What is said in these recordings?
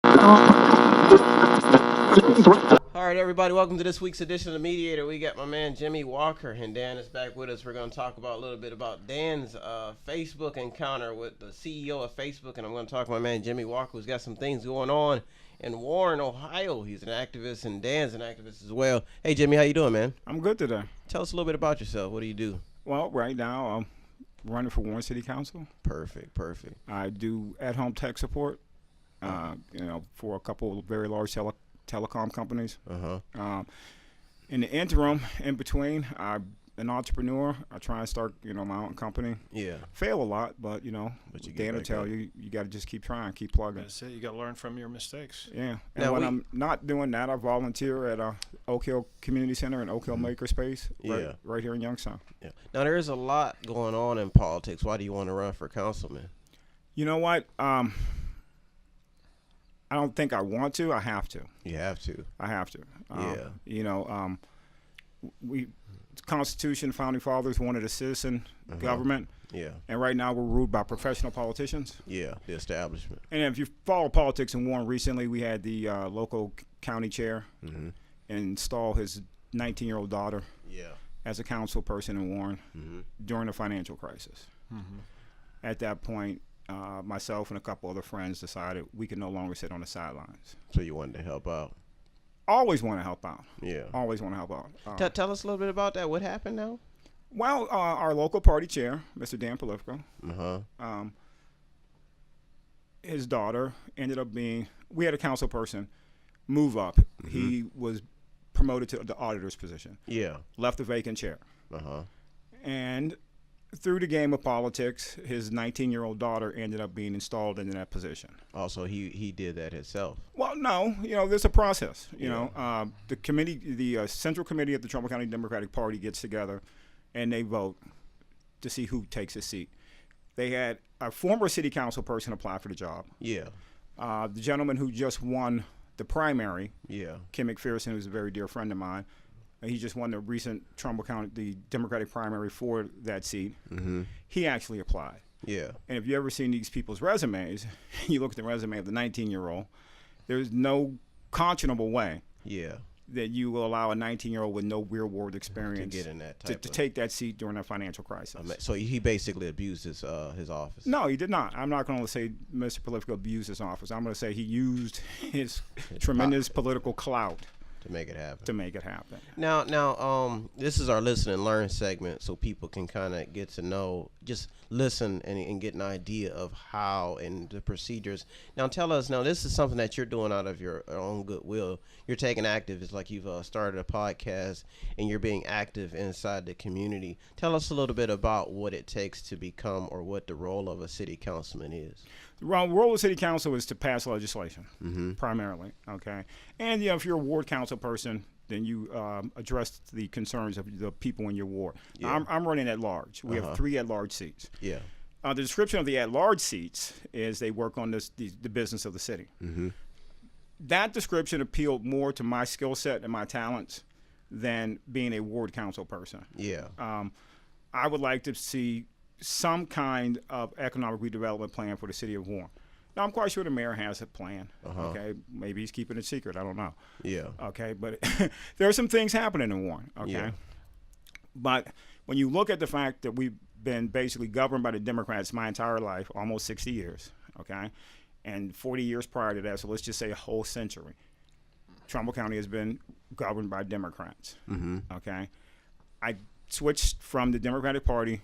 All right, everybody, welcome to this week's edition of Mediator. We got my man Jimmy Walker, and Dan is back with us. We're going to talk about a little bit about Dan's Facebook encounter with the CEO of Facebook, and I'm going to talk to my man Jimmy Walker, who's got some things going on in Warren, Ohio. He's an activist, and Dan's an activist as well. Hey, Jimmy, how you doing, man? I'm good today. Tell us a little bit about yourself. What do you do? Well, right now I'm running for Warren City Council. Perfect. I do at-home tech support, for a couple of very large telecom companies. In the interim, in between, I'm an entrepreneur. I try and start, my own company. Yeah. Fail a lot, but Dan will tell you, you got to just keep trying, keep plugging. That's it. You got to learn from your mistakes. Yeah. And when I'm not doing that, I volunteer at Oak Hill Community Center and Oak Hill Makerspace, right here in Youngstown. Yeah. Now, there is a lot going on in politics. Why do you want to run for councilman? You know what? I don't think I want to. I have to. You have to. I have to. Yeah. Constitution, founding fathers wanted a citizen government. Yeah. And right now we're ruled by professional politicians. Yeah, the establishment. And if you follow politics in Warren recently, we had the local county chair install his 19-year-old daughter as a council person in Warren during the financial crisis. At that point, myself and a couple other friends decided we could no longer sit on the sidelines. So you wanted to help out? Always want to help out. Yeah. Always want to help out. Tell us a little bit about that. What happened now? Well, our local party chair, Mr. Dan Politico, his daughter ended up we had a council person move up. He was promoted to the auditor's position. Yeah. Left a vacant chair. And through the game of politics, his 19-year-old daughter ended up being installed into that position. Also, he did that himself. Well, no, there's a process. The committee, the Central Committee of the Trumbull County Democratic Party gets together, and they vote to see who takes a seat. They had a former city council person apply for the job. Yeah. The gentleman who just won the primary, Kim McPherson, who's a very dear friend of mine, he just won the recent Trumbull County, the Democratic primary for that seat. He actually applied. Yeah. And if you ever seen these people's resumes, you look at the resume of the 19-year-old, there's no conscionable way that you will allow a 19-year-old with no real world experience to get in that to take that seat during a financial crisis. So he basically abused his office. No, he did not. I'm not going to say Mr. Politico abused his office. I'm going to say he used his tremendous political clout to make it happen. Now, this is our listen and learn segment, so people can kind of get to know, just listen and get an idea of how and the procedures. Now, tell us. Now, this is something that you're doing out of your own goodwill. You're taking active. It's like you've started a podcast and you're being active inside the community. Tell us a little bit about what it takes to become, or what the role of a city councilman is. The role of city council is to pass legislation, primarily, okay? And, if you're a ward council person, then you address the concerns of the people in your ward. Yeah. I'm running at large. We have 3 at-large seats. Yeah. The description of the at-large seats is they work on the business of the city. That description appealed more to my skill set and my talents than being a ward council person. Yeah. I would like to see some kind of economic redevelopment plan for the city of Warren. Now, I'm quite sure the mayor has a plan. Okay, maybe he's keeping it secret. I don't know. Yeah. Okay, but there are some things happening in Warren. Okay, yeah. But when you look at the fact that we've been basically governed by the Democrats my entire life, almost 60 years. Okay, and 40 years prior to that, so let's just say a whole century, Trumbull County has been governed by Democrats. Okay, I switched from the Democratic Party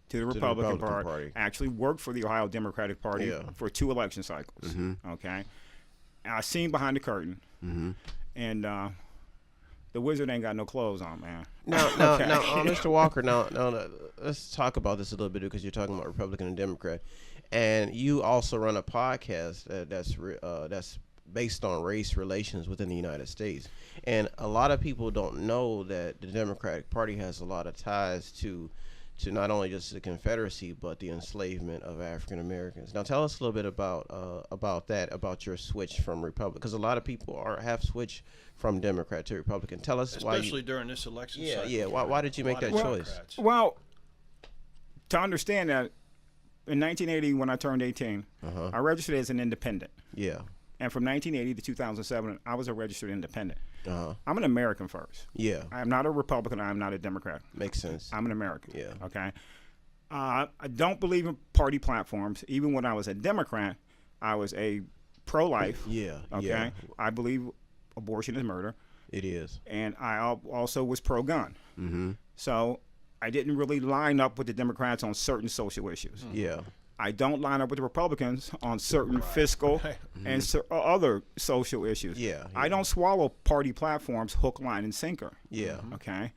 to the Republican Party. Actually worked for the Ohio Democratic Party for 2 election cycles. Okay, and I seen behind the curtain, and the wizard ain't got no clothes on, man. Now, Mr. Walker. Now, let's talk about this a little bit, because you're talking about Republican and Democrat, and you also run a podcast that's based on race relations within the United States. And a lot of people don't know that the Democratic Party has a lot of ties to not only just the Confederacy, but the enslavement of African Americans. Now, tell us a little bit about your switch from Republican, because a lot of people have switched from Democrat to Republican. Tell us especially during this election cycle. Yeah. Why did you make that choice? Well, to understand that, in 1980, when I turned 18, I registered as an independent. Yeah. And from 1980 to 2007, I was a registered independent. Uh-huh. I'm an American first. Yeah. I am not a Republican. I am not a Democrat. Makes sense. I'm an American. Yeah. Okay. I don't believe in party platforms. Even when I was a Democrat, I was a pro-life. Yeah. Okay. Yeah. I believe abortion is murder. It is. And I also was pro-gun. Mm-hmm. So I didn't really line up with the Democrats on certain social issues. Yeah. I don't line up with the Republicans on certain fiscal and other social issues. Yeah. I don't swallow party platforms hook, line, and sinker. Yeah. Okay.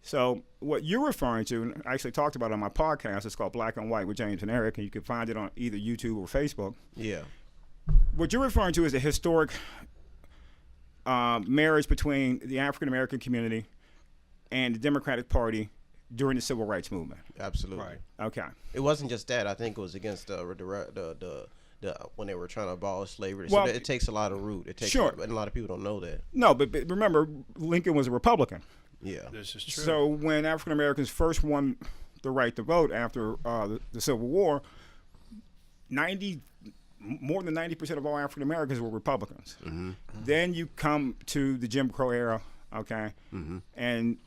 So what you're referring to, and I actually talked about it on my podcast, it's called Black and White with James and Eric, and you can find it on either YouTube or Facebook. Yeah. What you're referring to is a historic marriage between the African American community and the Democratic Party during the Civil Rights Movement. Absolutely. Right. Okay. It wasn't just that. I think it was against the when they were trying to abolish slavery. Well, so it takes a lot of root. It takes, sure. and a lot of people don't know that. No, but remember, Lincoln was a Republican. Yeah. This is true. So when African Americans first won the right to vote after the Civil War, more than 90% of all African Americans were Republicans. Mm-hmm. Then you come to the Jim Crow era, okay, and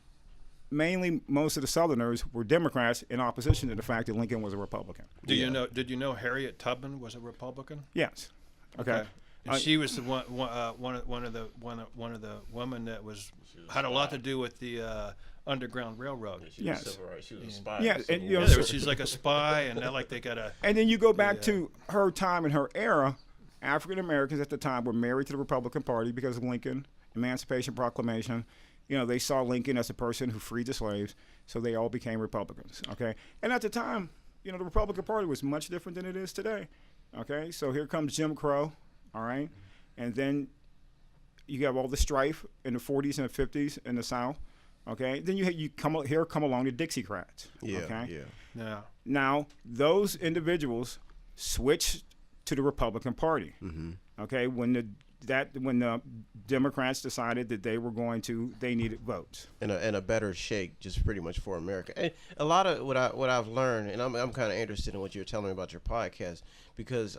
mainly most of the Southerners were Democrats in opposition to the fact that Lincoln was a Republican. Did you know Harriet Tubman was a Republican? Yes. Okay. And she was the one of the women that had a lot to do with the Underground Railroad. Yes. She was a spy. Yeah, and, you know, Yeah, she's like a spy, and not like they got a. And then you go back to her time and her era. African Americans at the time were married to the Republican Party because of Lincoln, Emancipation Proclamation. You know, they saw Lincoln as a person who freed the slaves, so they all became Republicans. Okay, and at the time, you know, the Republican Party was much different than it is today. Okay, so here comes Jim Crow. All right, and then you have all the strife in the 40s and the 50s in the South. Okay, then you come along the Dixiecrats. Yeah. Okay? Yeah. Now those individuals switched to the Republican Party. Mm-hmm. Okay, when the Democrats decided that they needed votes and a better shake, just pretty much for America. And a lot of what I've learned, and I'm kind of interested in what you're telling me about your podcast, because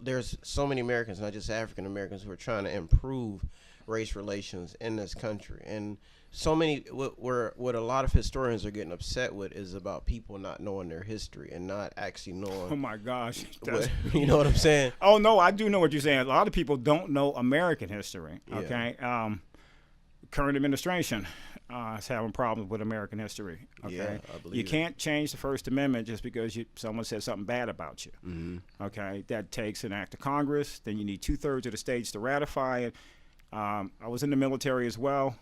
there's so many Americans, not just African Americans, who are trying to improve race relations in this country. And so many, what a lot of historians are getting upset with is about people not knowing their history and not actually knowing. Oh my gosh. You know what I'm saying? Oh no, I do know what you're saying. A lot of people don't know American history. Okay. Yeah. Current administration is having problems with American history. Okay. Yeah, I believe you can't change the First Amendment just because someone said something bad about you. Mm-hmm. Okay. That takes an act of Congress. Then you need 2/3 of the states to ratify it. I was in the military as well.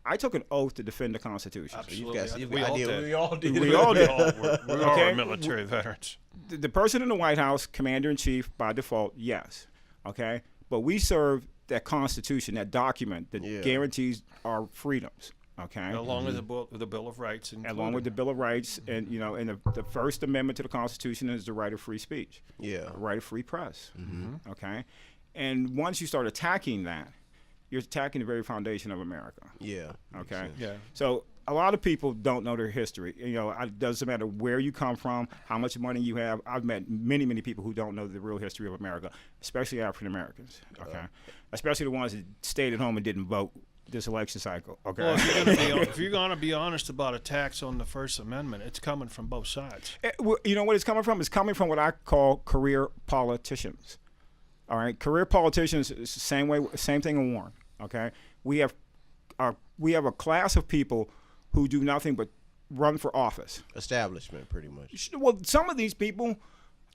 I took an oath to defend the Constitution. Absolutely. We all did. We all did. We all Okay. are military veterans. The person in the White House, commander-in-chief by default, yes. Okay? But we serve that Constitution, that document that guarantees our freedoms. Okay? Along with the Bill of Rights. Along with the Bill of Rights. And, you know, and the First Amendment to the Constitution is the right of free speech. Yeah. The right of free press. Mm-hmm. Okay? And once you start attacking that, you're attacking the very foundation of America. Yeah. Okay. Yeah. So a lot of people don't know their history. You know, it doesn't matter where you come from, how much money you have. I've met many, many people who don't know the real history of America, especially African Americans. Okay. Especially the ones that stayed at home and didn't vote this election cycle. Okay. Well, if you're going to be honest about attacks on the First Amendment, it's coming from both sides. You know what it's coming from? It's coming from what I call career politicians. All right, career politicians is the same thing in Warren. Okay, we have a class of people who do nothing but run for office. Establishment, pretty much. Well, some of these people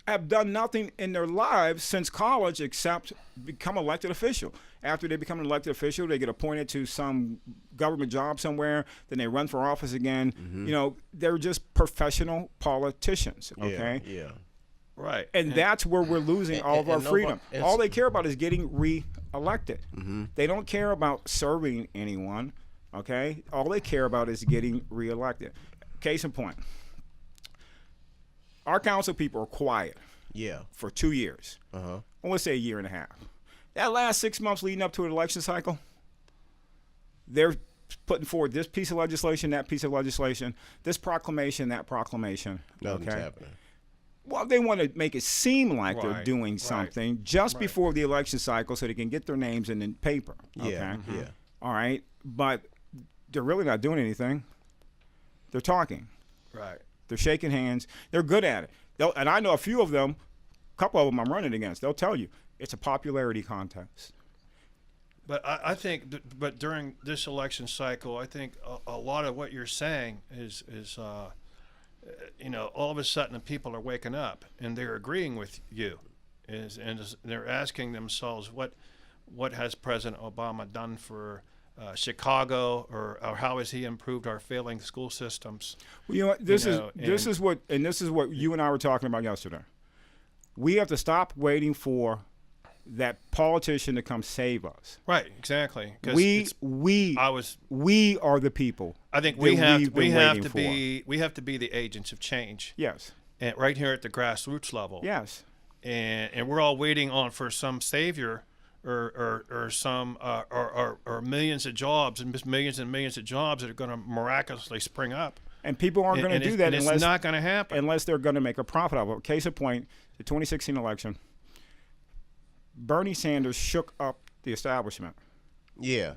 have done nothing in their lives since college except become elected official. After they become an elected official, they get appointed to some government job somewhere. Then they run for office again. Mm-hmm. You know, they're just professional politicians. Okay. Yeah. Right. And that's where we're losing all of our freedom. All they care about is getting re-elected. Mm-hmm. They don't care about serving anyone, okay? All they care about is getting re-elected. Case in point, our council people are quiet for 2 years. Uh-huh. Well, let's say a year and a half. That last 6 months leading up to an election cycle, they're putting forward this piece of legislation, that piece of legislation, this proclamation, that proclamation. Nothing's happening. Well, they want to make it seem like they're Right, doing right, something just right. before the election cycle so they can get their names in the paper. Okay? Yeah, yeah. All right. But they're really not doing anything. They're talking. Right. They're shaking hands. They're good at it. And I know a few of them, a couple of them I'm running against. They'll tell you it's a popularity contest. But I think, but during this election cycle, I think a lot of what you're saying is all of a sudden the people are waking up and they're agreeing with you, and they're asking themselves what has President Obama done for Chicago, or how has he improved our failing school systems? Well, you know what? This is what you and I were talking about yesterday. We have to stop waiting for that politician to come save us. Right, exactly. We are the people. I think we have to be the agents of change. Yes. And right here at the grassroots level. Yes. And we're all waiting for some savior or some or millions of jobs and millions of jobs that are going to miraculously spring up. And people aren't going to do that unless it's not going to happen unless they're going to make a profit of it. Case in point, the 2016 election. Bernie Sanders shook up the establishment. Yeah.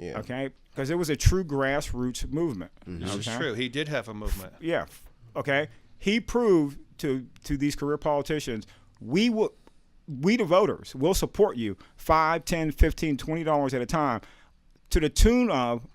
Okay? Because it was a true grassroots movement. Mm-hmm. This is true. He did have a movement. Yeah. Okay? He proved to these career politicians, we the voters will support you $5, $10, $15, $20 at a time, to the tune of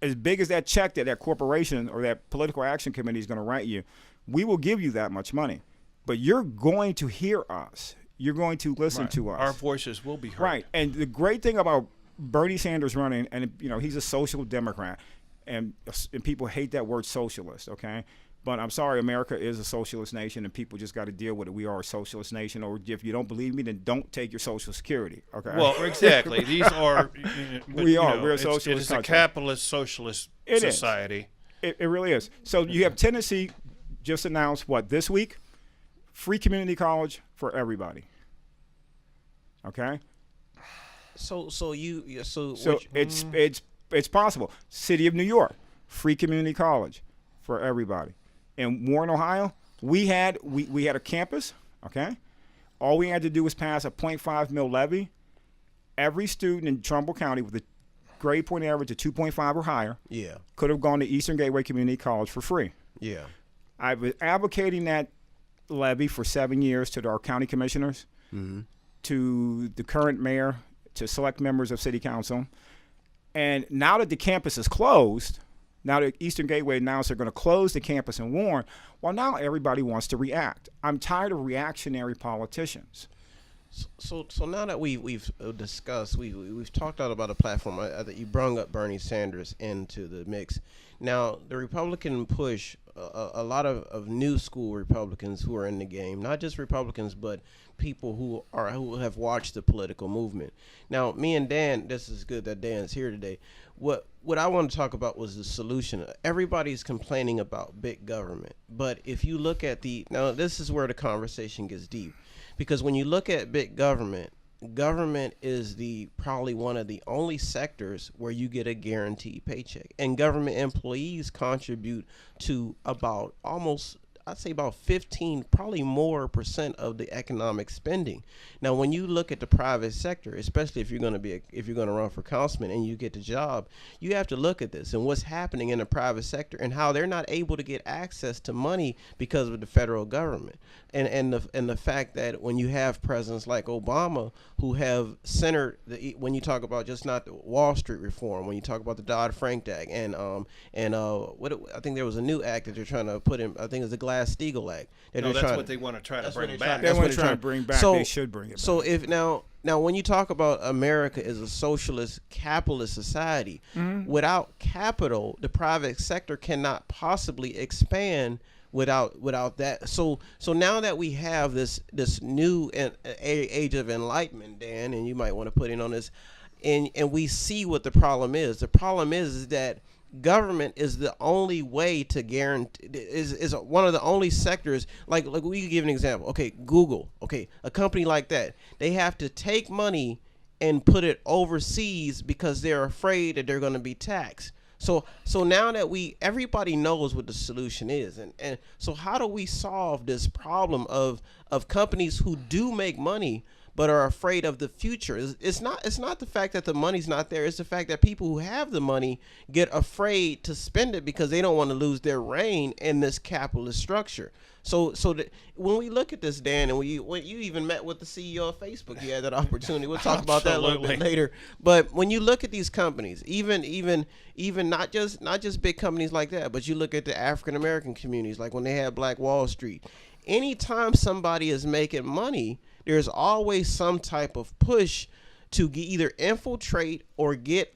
as big as that check that corporation or that political action committee is going to write you. We will give you that much money. But you're going to hear us. You're going to listen to us. Our voices will be heard. Right. And the great thing about Bernie Sanders running, and he's a social democrat, and people hate that word socialist, okay? But I'm sorry, America is a socialist nation, and people just got to deal with it. We are a socialist nation, or if you don't believe me, then don't take your Social Security, okay? Well, exactly. These are... We're a socialist It is a country. capitalist socialist society. It really is. So you have Tennessee just announced, this week? Free community college for everybody. Okay? So it's possible. City of New York, free community college for everybody. In Warren, Ohio, we had a campus, okay? All we had to do was pass a 0.5 mil levy. Every student in Trumbull County with a grade point average of 2.5 or higher could have gone to Eastern Gateway Community College for free. Yeah. I've been advocating that levy for 7 years to our county commissioners, to the current mayor, to select members of city council. And now that the campus is closed, now that Eastern Gateway announced they're going to close the campus in Warren, now everybody wants to react. I'm tired of reactionary politicians. So now that we've discussed, we've talked out about a platform that you brung up Bernie Sanders into the mix. Now the Republican push, a lot of new school Republicans who are in the game, not just Republicans, but people who have watched the political movement. Now, me and Dan, this is good that Dan's here today. What I want to talk about was the solution. Everybody's complaining about big government, but if you look at now this is where the conversation gets deep, because when you look at big government is probably one of the only sectors where you get a guaranteed paycheck, and government employees contribute to about I'd say about 15, probably more % of the economic spending. Now, when you look at the private sector, especially if you're going to run for councilman and you get the job, you have to look at this and what's happening in the private sector and how they're not able to get access to money because of the federal government. And the fact that when you have presidents like Obama who have centered when you talk about just not the Wall Street reform, when you talk about the Dodd-Frank Act and I think there was a new act that they're trying to put in. I think it's the Glass-Steagall Act. That's what they want to try to bring back. They want to try to bring back. They should bring it back. So if now when you talk about America as a socialist capitalist society, without capital, the private sector cannot possibly expand without that. So now that we have this new age of enlightenment, Dan, and you might want to put in on this, and we see what the problem is. The problem is that government is the only way to guarantee, is one of the only sectors, like we could give an example. Okay, Google, a company like that, they have to take money and put it overseas because they're afraid that they're going to be taxed. So now that everybody knows what the solution is, and so how do we solve this problem of companies who do make money but are afraid of the future? It's not the fact that the money's not there. It's the fact that people who have the money get afraid to spend it because they don't want to lose their reign in this capitalist structure. When we look at this, Dan, and when you even met with the CEO of Facebook, you had that opportunity. We'll talk about that a little bit later. But when you look at these companies, even not just big companies like that, but you look at the African American communities, like when they had Black Wall Street. Anytime somebody is making money, there's always some type of push to either infiltrate or get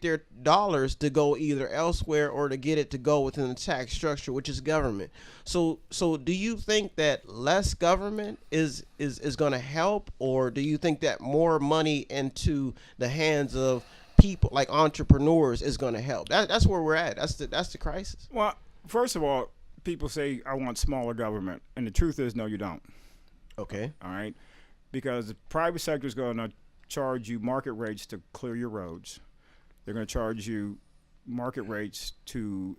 their dollars to go either elsewhere or to get it to go within the tax structure, which is government. So do you think that less government is going to help, or do you think that more money into the hands of people like entrepreneurs is going to help? That's where we're at. That's the crisis. Well, first of all, people say I want smaller government, and the truth is, no, you don't. Okay. All right, because the private sector is going to charge you market rates to clear your roads. They're going to charge you market rates to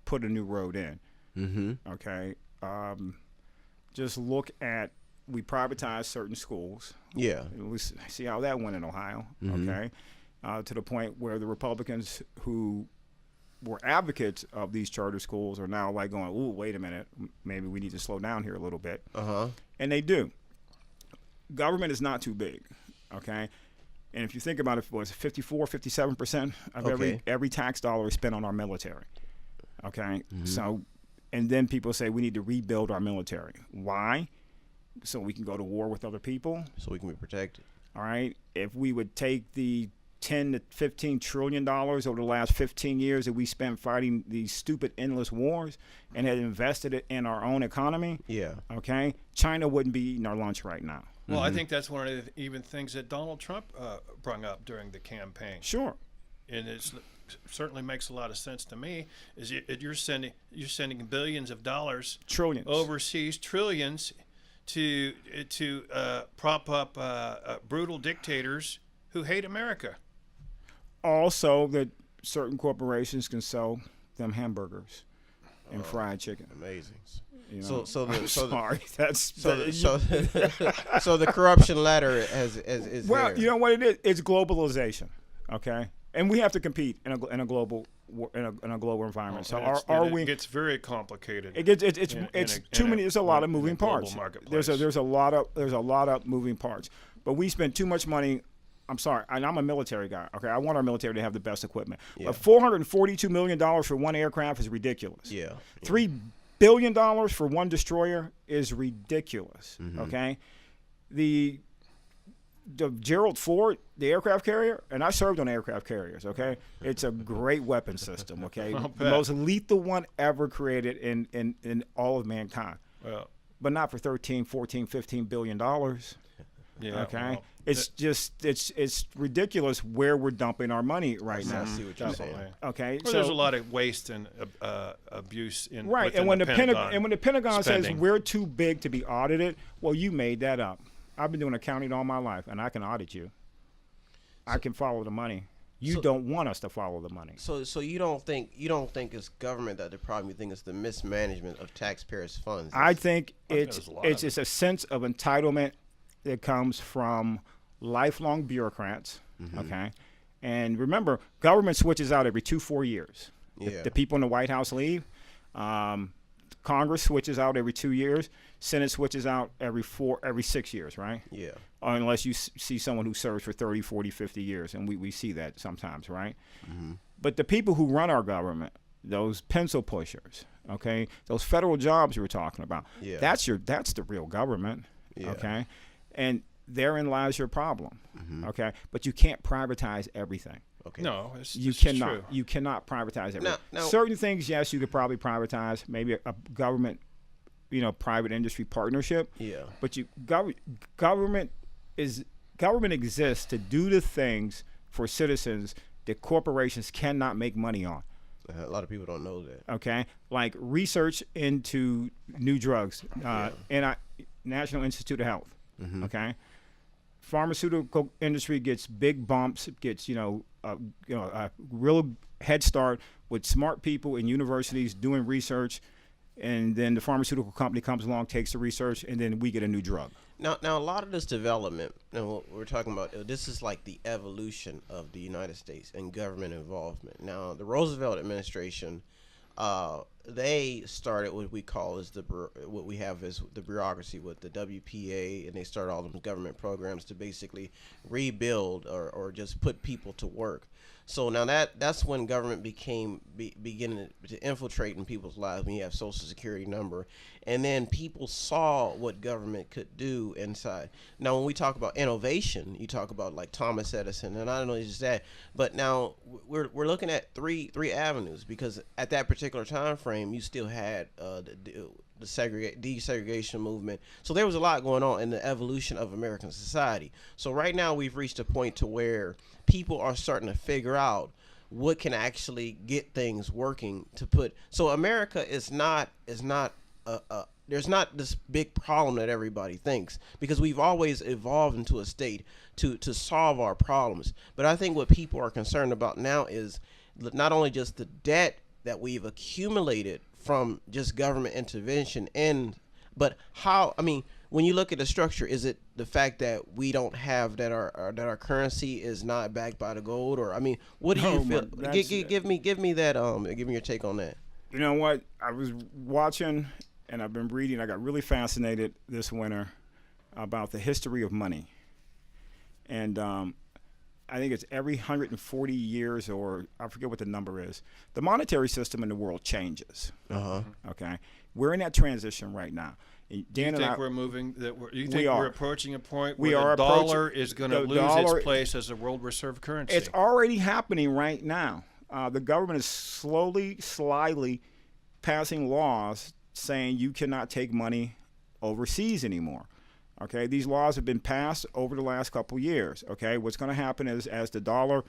put a new road in. Mm-hmm. Okay. Just look at, we privatized certain schools. Yeah. We see how that went in Ohio. Mm-hmm. Okay. To the point where the Republicans who were advocates of these charter schools are now like going, ooh, wait a minute, maybe we need to slow down here a little bit. Uh-huh. And they do. Government is not too big. Okay, and if you think about it, was 54, 57% of every tax dollar is spent on our military. Okay, Mm-hmm. So, and then people say we need to rebuild our military. Why? So we can go to war with other people. So we can be protected. All right. If we would take the 10 to 15 trillion dollars over the last 15 years that we spent fighting these stupid endless wars and had invested it in our own economy. Yeah. Okay, China wouldn't be eating our lunch right now. Well, I think that's one of the even things that Donald Trump brought up during the campaign. Sure. And it certainly makes a lot of sense to me. Is you're sending billions of dollars, Trillions. overseas, trillions, to prop up brutal dictators who hate America. Also, that certain corporations can sell them hamburgers and fried chicken. Amazing. You know? So Sorry, that's the corruption ladder is well, there. you know what it is? It's globalization, okay, and we have to compete in a global environment. So it gets very complicated. It's too many. There's a lot of moving parts. Marketplace. There's a lot of moving parts. But we spend too much money. I'm sorry, and I'm a military guy. Okay, I want our military to have the best equipment. Yeah. But $442 million for one aircraft is ridiculous. Yeah. $3 billion for one destroyer is ridiculous. Mm-hmm. Okay, the Gerald Ford, the aircraft carrier, and I served on aircraft carriers. Okay, it's a great weapon system. Okay, the most lethal one ever created in all of mankind. Well, but not for 13, 14, 15 billion dollars. Yeah. Okay. Well, it's ridiculous where we're dumping our money right now. I see what you're saying. Okay. Well, there's a lot of waste and abuse in right. within And when the Pentagon says spending. we're too big to be audited, well, you made that up. I've been doing accounting all my life, and I can audit you. I can follow the money. You don't want us to follow the money. So you don't think it's government that the problem? You think it's the mismanagement of taxpayers' funds? I think there's it's a lot of it's a sense of entitlement that comes from lifelong bureaucrats. Mm-hmm. Okay, and remember, government switches out every 2-4 years. Yeah. The people in the White House leave. Congress switches out every 2 years. Senate switches out every 6 years, right? Yeah. Unless you see someone who serves for 30, 40, 50 years, and we see that sometimes, right? Mm-hmm. But the people who run our government, those pencil pushers, okay, those federal jobs you were talking about, Yeah. that's the real government, Yeah. okay? And therein lies your problem, Mm-hmm. okay? But you can't privatize everything. Okay. No, You this is cannot. true. You cannot privatize everything. Now- Certain things, yes, you could probably privatize. Maybe a government, private industry partnership. Yeah. But government exists to do the things for citizens that corporations cannot make money on. A lot of people don't know that. Okay, like research into new drugs, National Institute of Health. Mm-hmm. Okay, pharmaceutical industry gets big bumps, gets real head start with smart people in universities doing research, and then the pharmaceutical company comes along, takes the research, and then we get a new drug. Now, a lot of this development, and what we're talking about, this is like the evolution of the United States and government involvement. Now, the Roosevelt administration, they started what we call is what we have is the bureaucracy with the WPA, and they started all those government programs to basically rebuild or just put people to work. So now that's when government beginning to infiltrate in people's lives. When you have Social Security number, and then people saw what government could do inside. Now, when we talk about innovation, you talk about like Thomas Edison, and I don't know just that, but now we're looking at three avenues, because at that particular time frame, you still had the desegregation movement. So there was a lot going on in the evolution of American society. So right now we've reached a point to where people are starting to figure out what can actually get things working to put. So America is not there's not this big problem that everybody thinks, because we've always evolved into a state to solve our problems. But I think what people are concerned about now is not only just the debt that we've accumulated from just government intervention, but how, I mean, when you look at the structure, is it the fact that we don't have that our currency is not backed by the gold, or I mean, what do you feel? Give me that give me your take on that. You know what? I was watching and I've been reading. I got really fascinated this winter about the history of money, and I think it's every 140 years, or I forget what the number is, the monetary system in the world changes. Okay, we're in that transition right now. Dan, do you think we're moving? You think we're approaching a point where the dollar is going to lose its place as a world reserve currency? It's already happening right now. The government is slyly passing laws saying you cannot take money overseas anymore. Okay, these laws have been passed over the last couple years. Okay, what's going to happen is as the dollar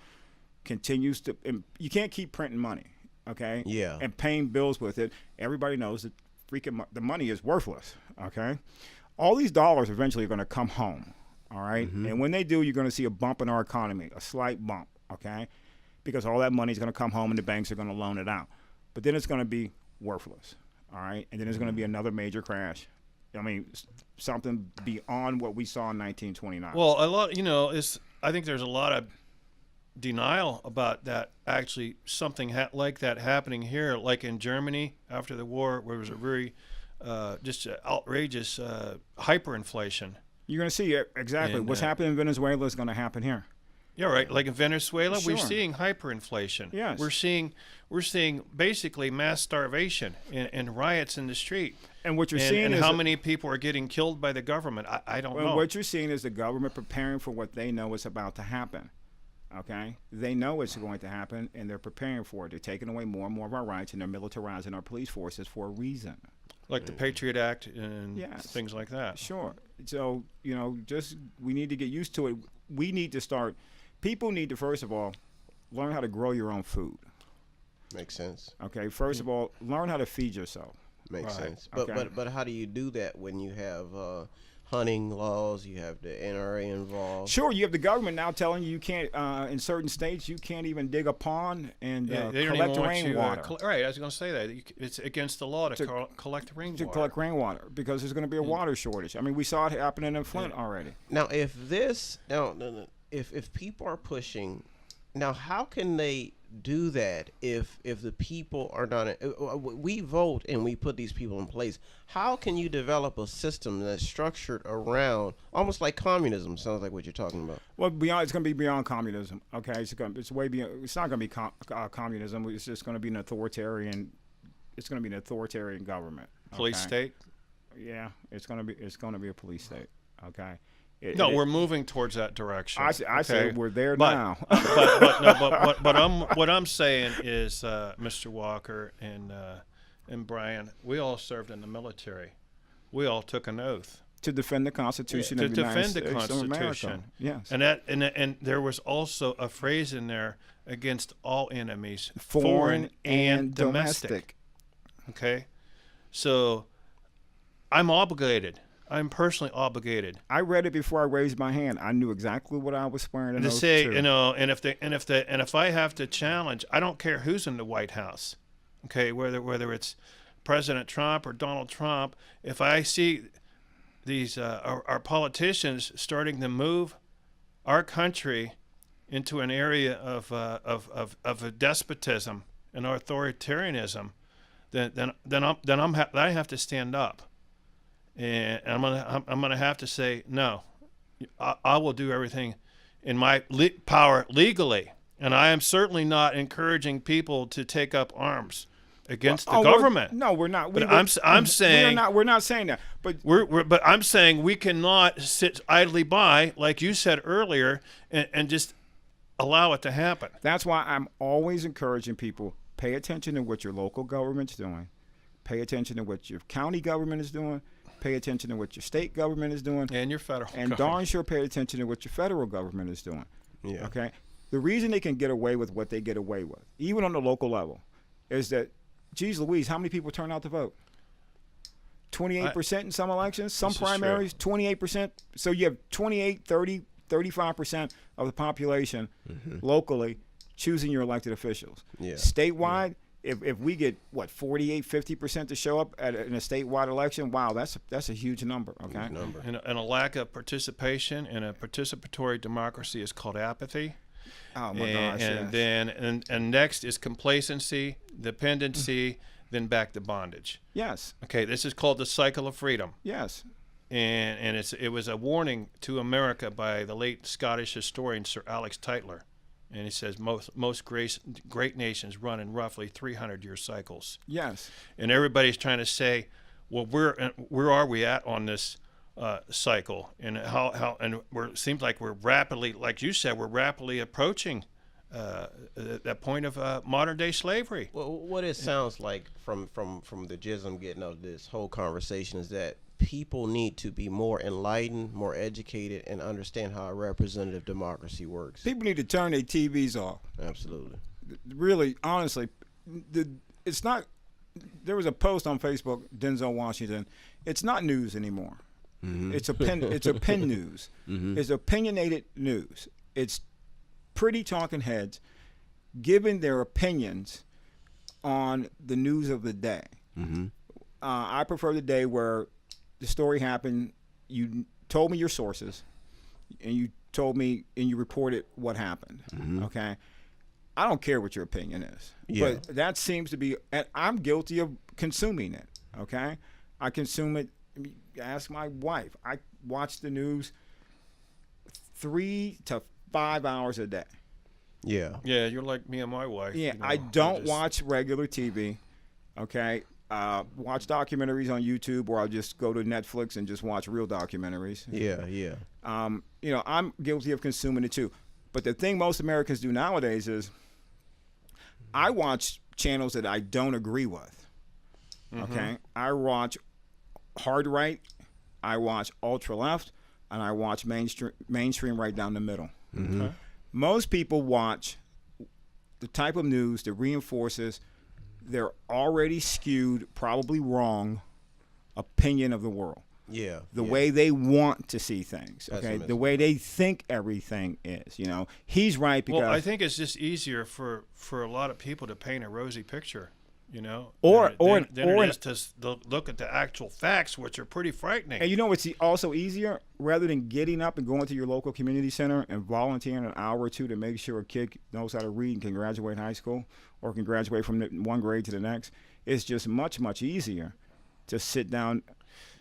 continues to, you can't keep printing money. Okay, yeah, and paying bills with it. Everybody knows that the money is worthless. Okay, all these dollars eventually are going to come home. All right, and when they do, you're going to see a bump in our economy, a slight bump. Okay, because all that money is going to come home and the banks are going to loan it out. But then it's going to be worthless. All right, and then there's going to be another major crash. I mean, something beyond what we saw in 1929. Well, I think there's a lot of denial about that. Actually, something like that happening here, like in Germany after the war, where there was a very just outrageous hyperinflation. You're going to see exactly what's happening in Venezuela is going to happen here. Yeah, right. Like in Venezuela, Sure. we're seeing hyperinflation. Yes. We're seeing basically mass starvation and riots in the street. And what you're seeing is how many people are getting killed by the government. I don't know. What you're seeing is the government preparing for what they know is about to happen. Okay, they know it's going to happen, and they're preparing for it. They're taking away more and more of our rights, and they're militarizing our police forces for a reason. Like the Patriot Act and things like that. Sure. So we need to get used to it. We need to start. People need to, first of all, learn how to grow your own food. Makes sense. Okay. First of all, learn how to feed yourself. Makes sense. But how do you do that when you have hunting laws, you have the NRA involved? Sure, you have the government now telling you can't, in certain states, you can't even dig a pond and collect rainwater. Right, I was going to say that. It's against the law to collect rainwater. To collect rainwater because there's going to be a water shortage. I mean, we saw it happening in Flint already. Now, if people are pushing, now how can they do that if the people are not, we vote and we put these people in place? How can you develop a system that's structured around almost like communism? Sounds like what you're talking about. Well, it's going to be beyond communism. Okay, it's way beyond. It's not going to be communism. It's just going to be an authoritarian. It's going to be an authoritarian government. Police state. Yeah, it's going to be a police state. Okay. We're moving towards that direction. I say we're there now. but what I'm saying is, Mr. Walker and Brian, we all served in the military. We all took an oath to defend the Constitution of the United States of America. Yes, and there was also a phrase in there against all enemies, foreign and domestic. Okay, so I'm obligated I'm personally obligated. I read it before I raised my hand. I knew exactly what I was swearing And an to oath say, to. you know, and if I have to challenge, I don't care who's in the White House, okay, whether it's President Trump or Donald Trump. If I see these our politicians starting to move our country into an area of a despotism and authoritarianism, then I have to stand up, and I'm gonna have to say no. I will do everything in my power legally, and I am certainly not encouraging people to take up arms against the government. No, we're not. But I'm saying we're not saying that. But but I'm saying we cannot sit idly by, like you said earlier, and just allow it to happen. That's why I'm always encouraging people, pay attention to what your local government's doing. Pay attention to what your county government is doing. Pay attention to what your state government is doing. And your federal And government. darn sure pay attention to what your federal government is doing. Yeah. Okay? The reason they can get away with what they get away with, even on the local level, is that, geez Louise, how many people turn out to vote? 28% in some elections, some primaries, 28%. So you have 28, 30, 35% of the population locally choosing your elected officials. Yeah. Statewide, if we get, 48, 50% to show up in a statewide election, wow, that's a huge number, okay? Huge number. And a lack of participation in a participatory democracy is called apathy. Oh, my gosh, And yes. then and next is complacency, dependency, then back to bondage. Yes, Okay, this is called the cycle of freedom. yes. And it was a warning to America by the late Scottish historian Sir Alex Tytler. And he says most great nations run in roughly 300-year cycles. Yes. And everybody's trying to say, well, where are we at on this cycle? And how and seems like we're rapidly, like you said, we're rapidly approaching that point of modern day slavery. Well, what it sounds like from the gist I'm getting out of this whole conversation is that people need to be more enlightened, more educated, and understand how a representative democracy works. People need to turn their TVs off. Absolutely. Really, honestly, it's not. There was a post on Facebook, Denzel Washington. It's not news anymore. It's It's opinion news. It's opinionated news. It's pretty talking heads giving their opinions on the news of the day. I prefer the day where the story happened. You told me your sources, and you told me and you reported what happened. Okay, I don't care what your opinion is, but that seems to be. And I'm guilty of consuming it. Okay, I consume it. Ask my wife. I watch the news 3 to 5 hours a day. Yeah. Yeah, you're like me and my wife. Yeah, you know, I don't watch regular TV. Okay, watch documentaries on YouTube, or I'll just go to Netflix and just watch real documentaries. Yeah. I'm guilty of consuming it too. But the thing most Americans do nowadays is I watch channels that I don't agree with. Okay, I watch hard right, I watch ultra left, and I watch mainstream right down the middle. Okay. Most people watch the type of news that reinforces their already skewed, probably wrong opinion of the world. Yeah. The way they want to see things, okay? Pessimism. The way they think everything is, He's right because... Well, I think it's just easier for a lot of people to paint a rosy picture, than it is to look at the actual facts, which are pretty frightening. And what's also easier? Rather than getting up and going to your local community center and volunteering an hour or two to make sure a kid knows how to read and can graduate high school or can graduate from one grade to the next, it's just much, much easier to sit down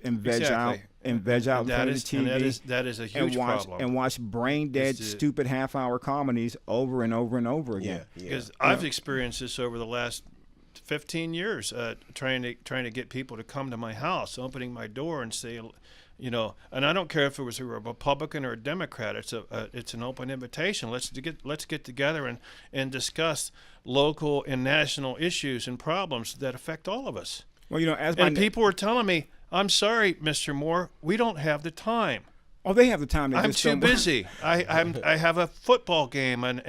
and veg out in front of the TV. That is a huge problem. And watch brain dead, stupid half-hour comedies over and over and over again. Yeah. Because I've experienced this over the last 15 years, trying to get people to come to my house, opening my door and say, and I don't care if it was a Republican or a Democrat. It's an open invitation. Let's get together and discuss local and national issues and problems that affect all of us. Well, people were telling me, "I'm sorry, Mr. Moore, we don't have the time." Oh, they have the time. I'm too busy. I have a football game and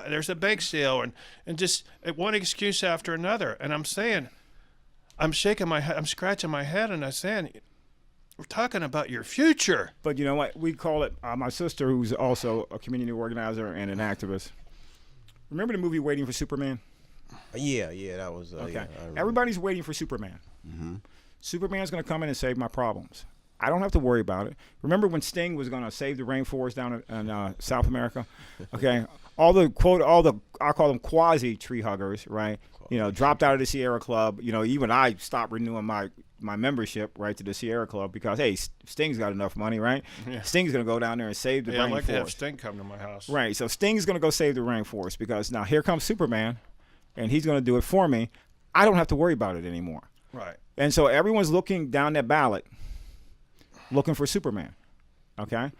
there's a bake sale and just one excuse after another. And I'm saying, I'm shaking my head, I'm scratching my head, and I'm saying, We're talking about your future. But you know what? We call it, my sister, who's also a community organizer and an activist. Remember the movie Waiting for Superman? Yeah, that was. Okay. Yeah, Everybody's waiting for Superman. Superman's going to come in and save my problems. I don't have to worry about it. Remember when Sting was going to save the rainforest down in South America? Okay. All the I call them quasi tree huggers, right? You know, dropped out of the Sierra Club. You know, even I stopped renewing my membership, right, to the Sierra Club because, hey, Sting's got enough money, right? Yeah. Sting's going to go down there and save the rainforest. I'd like to have Sting come to my house. Right. So Sting's going to go save the rainforest because now here comes Superman, and he's going to do it for me. I don't have to worry about it anymore. Right. And so everyone's looking down that ballot looking for Superman, okay?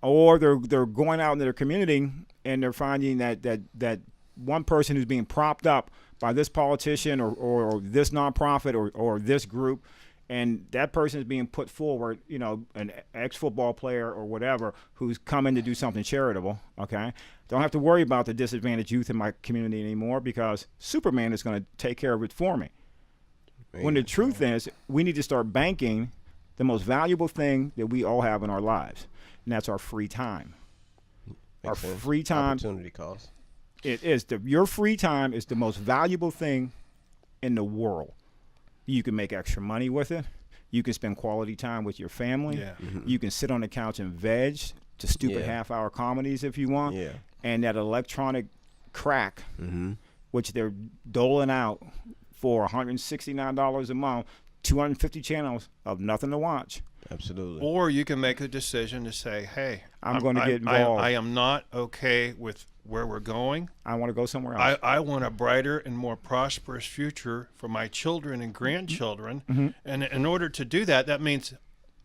Or they're going out into their community and they're finding that one person who's being propped up by this politician or this nonprofit or this group, and that person is being put forward, you know, an ex-football player or whatever who's coming to do something charitable, okay? Don't have to worry about the disadvantaged youth in my community anymore because Superman is going to take care of it for me. Man. When the truth is, we need to start banking the most valuable thing that we all have in our lives, and that's our free time. Our free time. Opportunity cost. It is. Your free time is the most valuable thing in the world. You can make extra money with it. You can spend quality time with your family. Yeah. You can sit on the couch and veg to stupid half-hour comedies if you want. Yeah. And that electronic crack, which they're doling out for $169 a month, 250 channels of nothing to watch. Absolutely. Or you can make a decision to say, hey, I'm going to get involved. I am not okay with where we're going. I want to go somewhere else. I want a brighter and more prosperous future for my children and grandchildren. And in order to do that, that means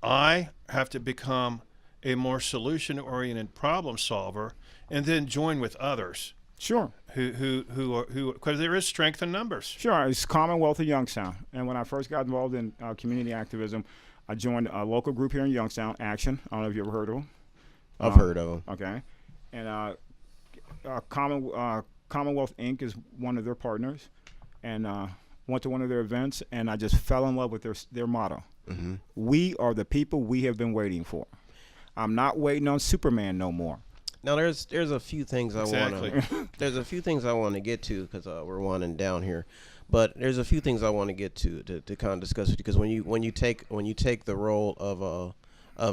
I have to become a more solution-oriented problem solver and then join with others. Sure. Who because there is strength in numbers. Sure. It's Commonwealth of Youngstown. And when I first got involved in community activism, I joined a local group here in Youngstown, Action. I don't know if you ever heard of them. I've heard of them. Okay. And Commonwealth Inc. is one of their partners. And went to one of their events, and I just fell in love with their motto. We are the people we have been waiting for. I'm not waiting on Superman no more. Now there's a few things I want to get to because we're winding down here, but there's a few things I want to get to kind of discuss with you because when you take the role of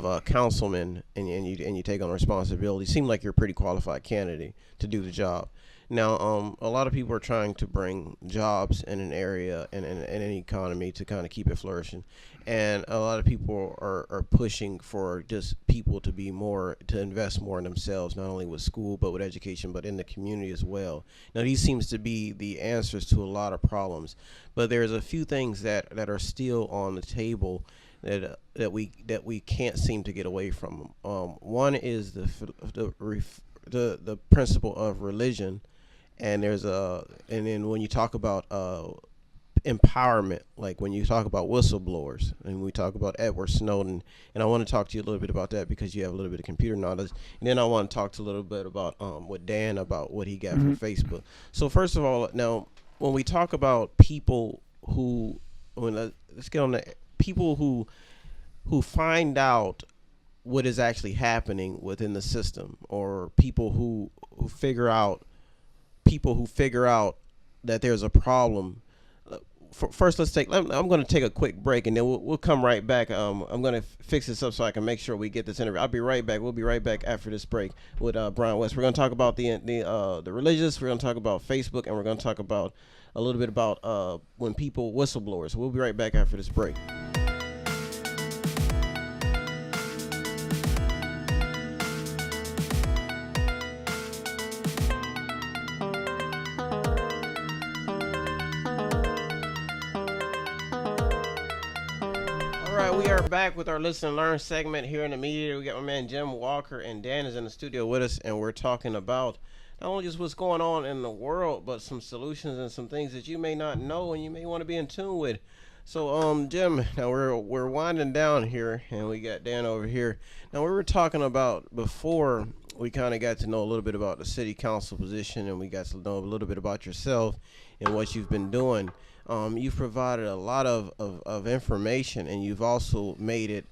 a councilman and you take on responsibility, you seem like you're a pretty qualified candidate to do the job. Now, a lot of people are trying to bring jobs in an area and an economy to kind of keep it flourishing. And a lot of people are pushing for just people to invest more in themselves, not only with school, but with education, but in the community as well. Now, these seems to be the answers to a lot of problems, but there's a few things that are still on the table that we can't seem to get away from. One is the principle of religion. And then when you talk about empowerment, like when you talk about whistleblowers and we talk about Edward Snowden, and I want to talk to you a little bit about that because you have a little bit of computer knowledge. And then I want to talk to a little bit about with Dan about what he got from Facebook. So first of all, now when we talk about people let's get on the people who find out what is actually happening within the system, or people who figure out that there's a problem. First, I'm going to take a quick break, and then we'll come right back. I'm going to fix this up so I can make sure we get this interview. I'll be right back. We'll be right back after this break with Brian West. We're going to talk about the religious. We're going to talk about Facebook, and we're going to talk about a little bit about whistleblowers. We'll be right back after this break. We are back with our Listen and Learn segment here in the media. We got my man Jim Walker, and Dan is in the studio with us, and we're talking about not only just what's going on in the world, but some solutions and some things that you may not know and you may want to be in tune with. So, Jim, now we're winding down here, and we got Dan over here. Now, we were talking about before we kind of got to know a little bit about the city council position, and we got to know a little bit about yourself and what you've been doing. you've provided a lot of information, and you've also made it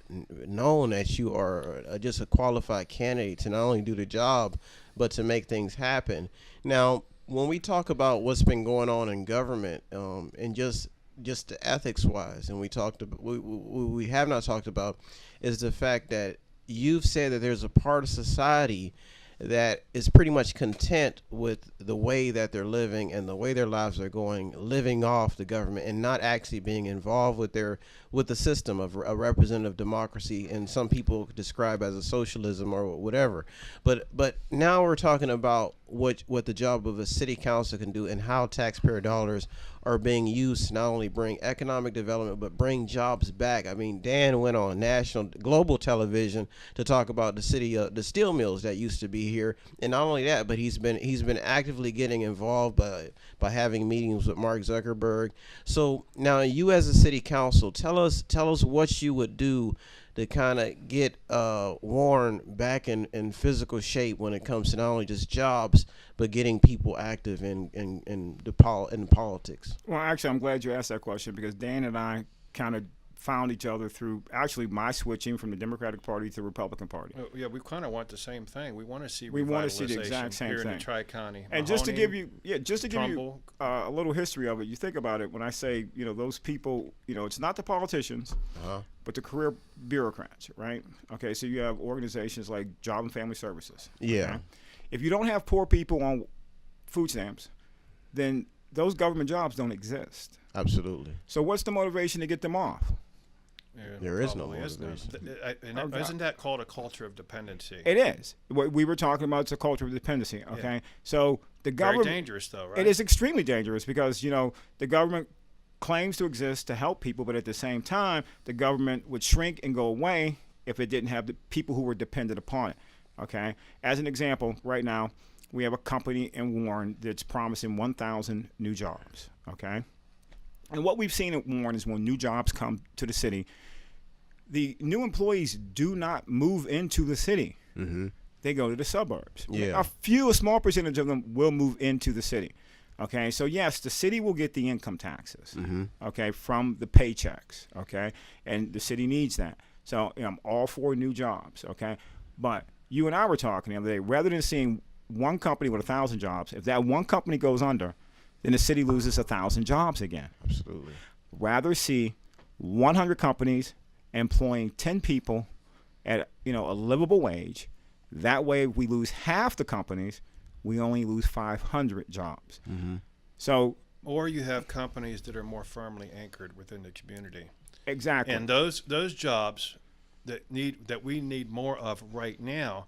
known that you are just a qualified candidate to not only do the job, but to make things happen. Now, when we talk about what's been going on in government, and just the ethics wise, and we have not talked about is the fact that you've said that there's a part of society that is pretty much content with the way that they're living and the way their lives are going, living off the government and not actually being involved with the system of a representative democracy, and some people describe as a socialism or whatever. But now we're talking about what the job of a city council can do and how taxpayer dollars are being used to not only bring economic development but bring jobs back. I mean, Dan went on global television to talk about the the steel mills that used to be here, and not only that, but he's been actively getting involved by having meetings with Mark Zuckerberg. So now, you as a city council, tell us what you would do to kind of get Warren back in physical shape when it comes to not only just jobs but getting people active in politics. Well, actually, I'm glad you asked that question, because Dan and I kind of found each other through actually my switching from the Democratic Party to the Republican Party. Yeah, we kind of want the same thing. We want to see the exact same here thing in the Tri-County. And just to give you a little history of it, you think about it. When I say, those people, it's not the politicians, but the career bureaucrats, right? Okay, so you have organizations like Job and Family Services. Yeah. Okay? If you don't have poor people on food stamps, then those government jobs don't exist. Absolutely. So what's the motivation to get them off? There is no motivation. Isn't that called a culture of dependency? It is. What we were talking about is a culture of dependency, okay? Yeah. So the government... Very dangerous, though, right? It is extremely dangerous, because, the government claims to exist to help people, but at the same time, the government would shrink and go away if it didn't have the people who were dependent upon it, okay? As an example, right now, we have a company in Warren that's promising 1,000 new jobs, okay? And what we've seen at Warren is when new jobs come to the city, the new employees do not move into the city. Mm-hmm. They go to the suburbs. Yeah. A small percentage of them will move into the city. Okay, so yes, the city will get the income taxes, mm-hmm. okay, from the paychecks, okay, and the city needs that. So I'm all for new jobs, okay, but you and I were talking the other day, rather than seeing one company with 1,000 jobs, if that one company goes under, then the city loses 1,000 jobs again. Absolutely. Rather see 100 companies employing 10 people at a livable wage. That way, if we lose half the companies, we only lose 500 jobs. Mm-hmm. So, or you have companies that are more firmly anchored within the community. Exactly. And those jobs that we need more of right now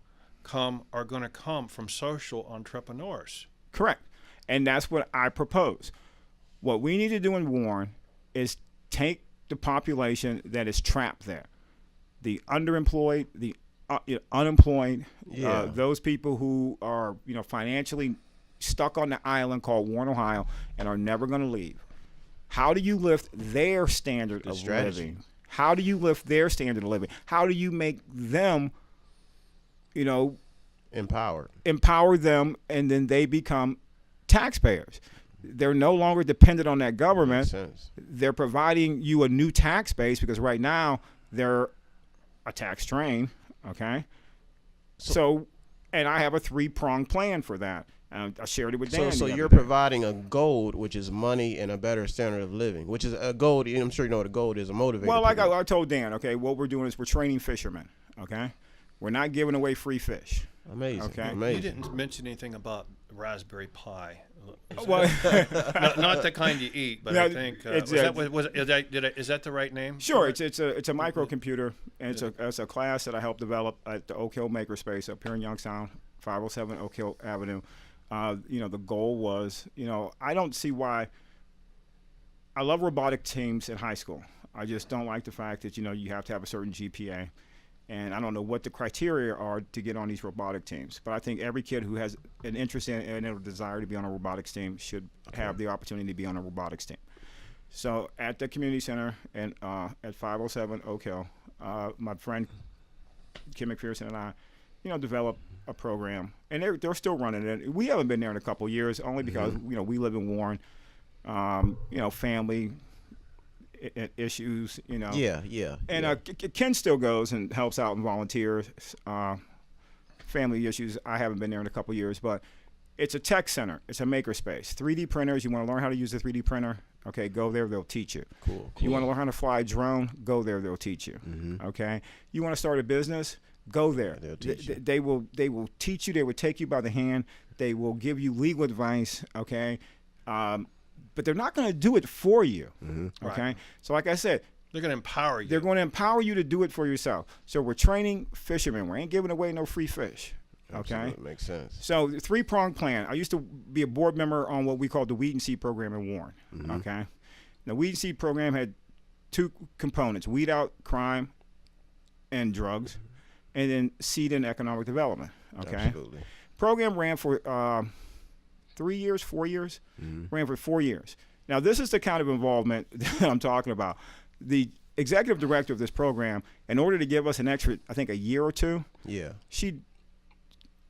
are going to come from social entrepreneurs. Correct. And that's what I propose. What we need to do in Warren is take the population that is trapped there, the underemployed, the unemployed, those people who are financially stuck on the island called Warren, Ohio, and are never going to leave. How do you lift their standard of living? How do you lift their standard of living? How do you make them, empower them, and then they become taxpayers? They're no longer dependent on that government. They're providing you a new tax base, because right now they're a tax train, okay? So and I have a 3-pronged plan for that. I shared it with Dan. So you're providing a gold, which is money and a better standard of living, which is a gold. I'm sure you know what a gold is, a motivator. Well, like I told Dan, okay, what we're doing is we're training fishermen, okay? We're not giving away free fish. Amazing. Okay. Amazing. You didn't mention anything about raspberry pie. Well, not the kind you eat, but I think is that the right name? Sure, it's a microcomputer, and it's a class that I helped develop at the Oak Hill Makerspace up here in Youngstown, 507 Oak Hill Avenue. The goal was, I don't see why. I love robotic teams in high school. I just don't like the fact that you have to have a certain GPA. And I don't know what the criteria are to get on these robotic teams. But I think every kid who has an interest in and a desire to be on a robotics team should have the opportunity to be on a robotics team. So at the community center and at 507 Oak Hill, my friend Kim McPherson and I, developed a program. And they're still running it. We haven't been there in a couple of years, only because, we live in Warren. family issues, Yeah. And Ken still goes and helps out and volunteers. Family issues, I haven't been there in a couple years, but it's a tech center. It's a makerspace. 3D printers, you want to learn how to use a 3D printer? Okay, go there, they'll teach you. Cool. You want to learn how to fly a drone? Go there, they'll teach you. Okay? You want to start a business? Go there. They'll teach you. They will teach you. They will take you by the hand. They will give you legal advice, okay? But they're not going to do it for you, okay? Right. So like I said, They're going to empower you. they're going to empower you to do it for yourself. So we're training fishermen. We ain't giving away no free fish, okay? Absolutely. Makes sense. So the three-pronged plan. I used to be a board member on what we call the Weed and Seed program in Warren, okay? The Weed and Seed program had 2 components: weed out crime and drugs, and then seed and economic development, okay? Absolutely. Program ran for 3 years, 4 years, ran for 4 years. Now, this is the kind of involvement that I'm talking about. The executive director of this program, in order to give us an extra, I think, a year or 2, she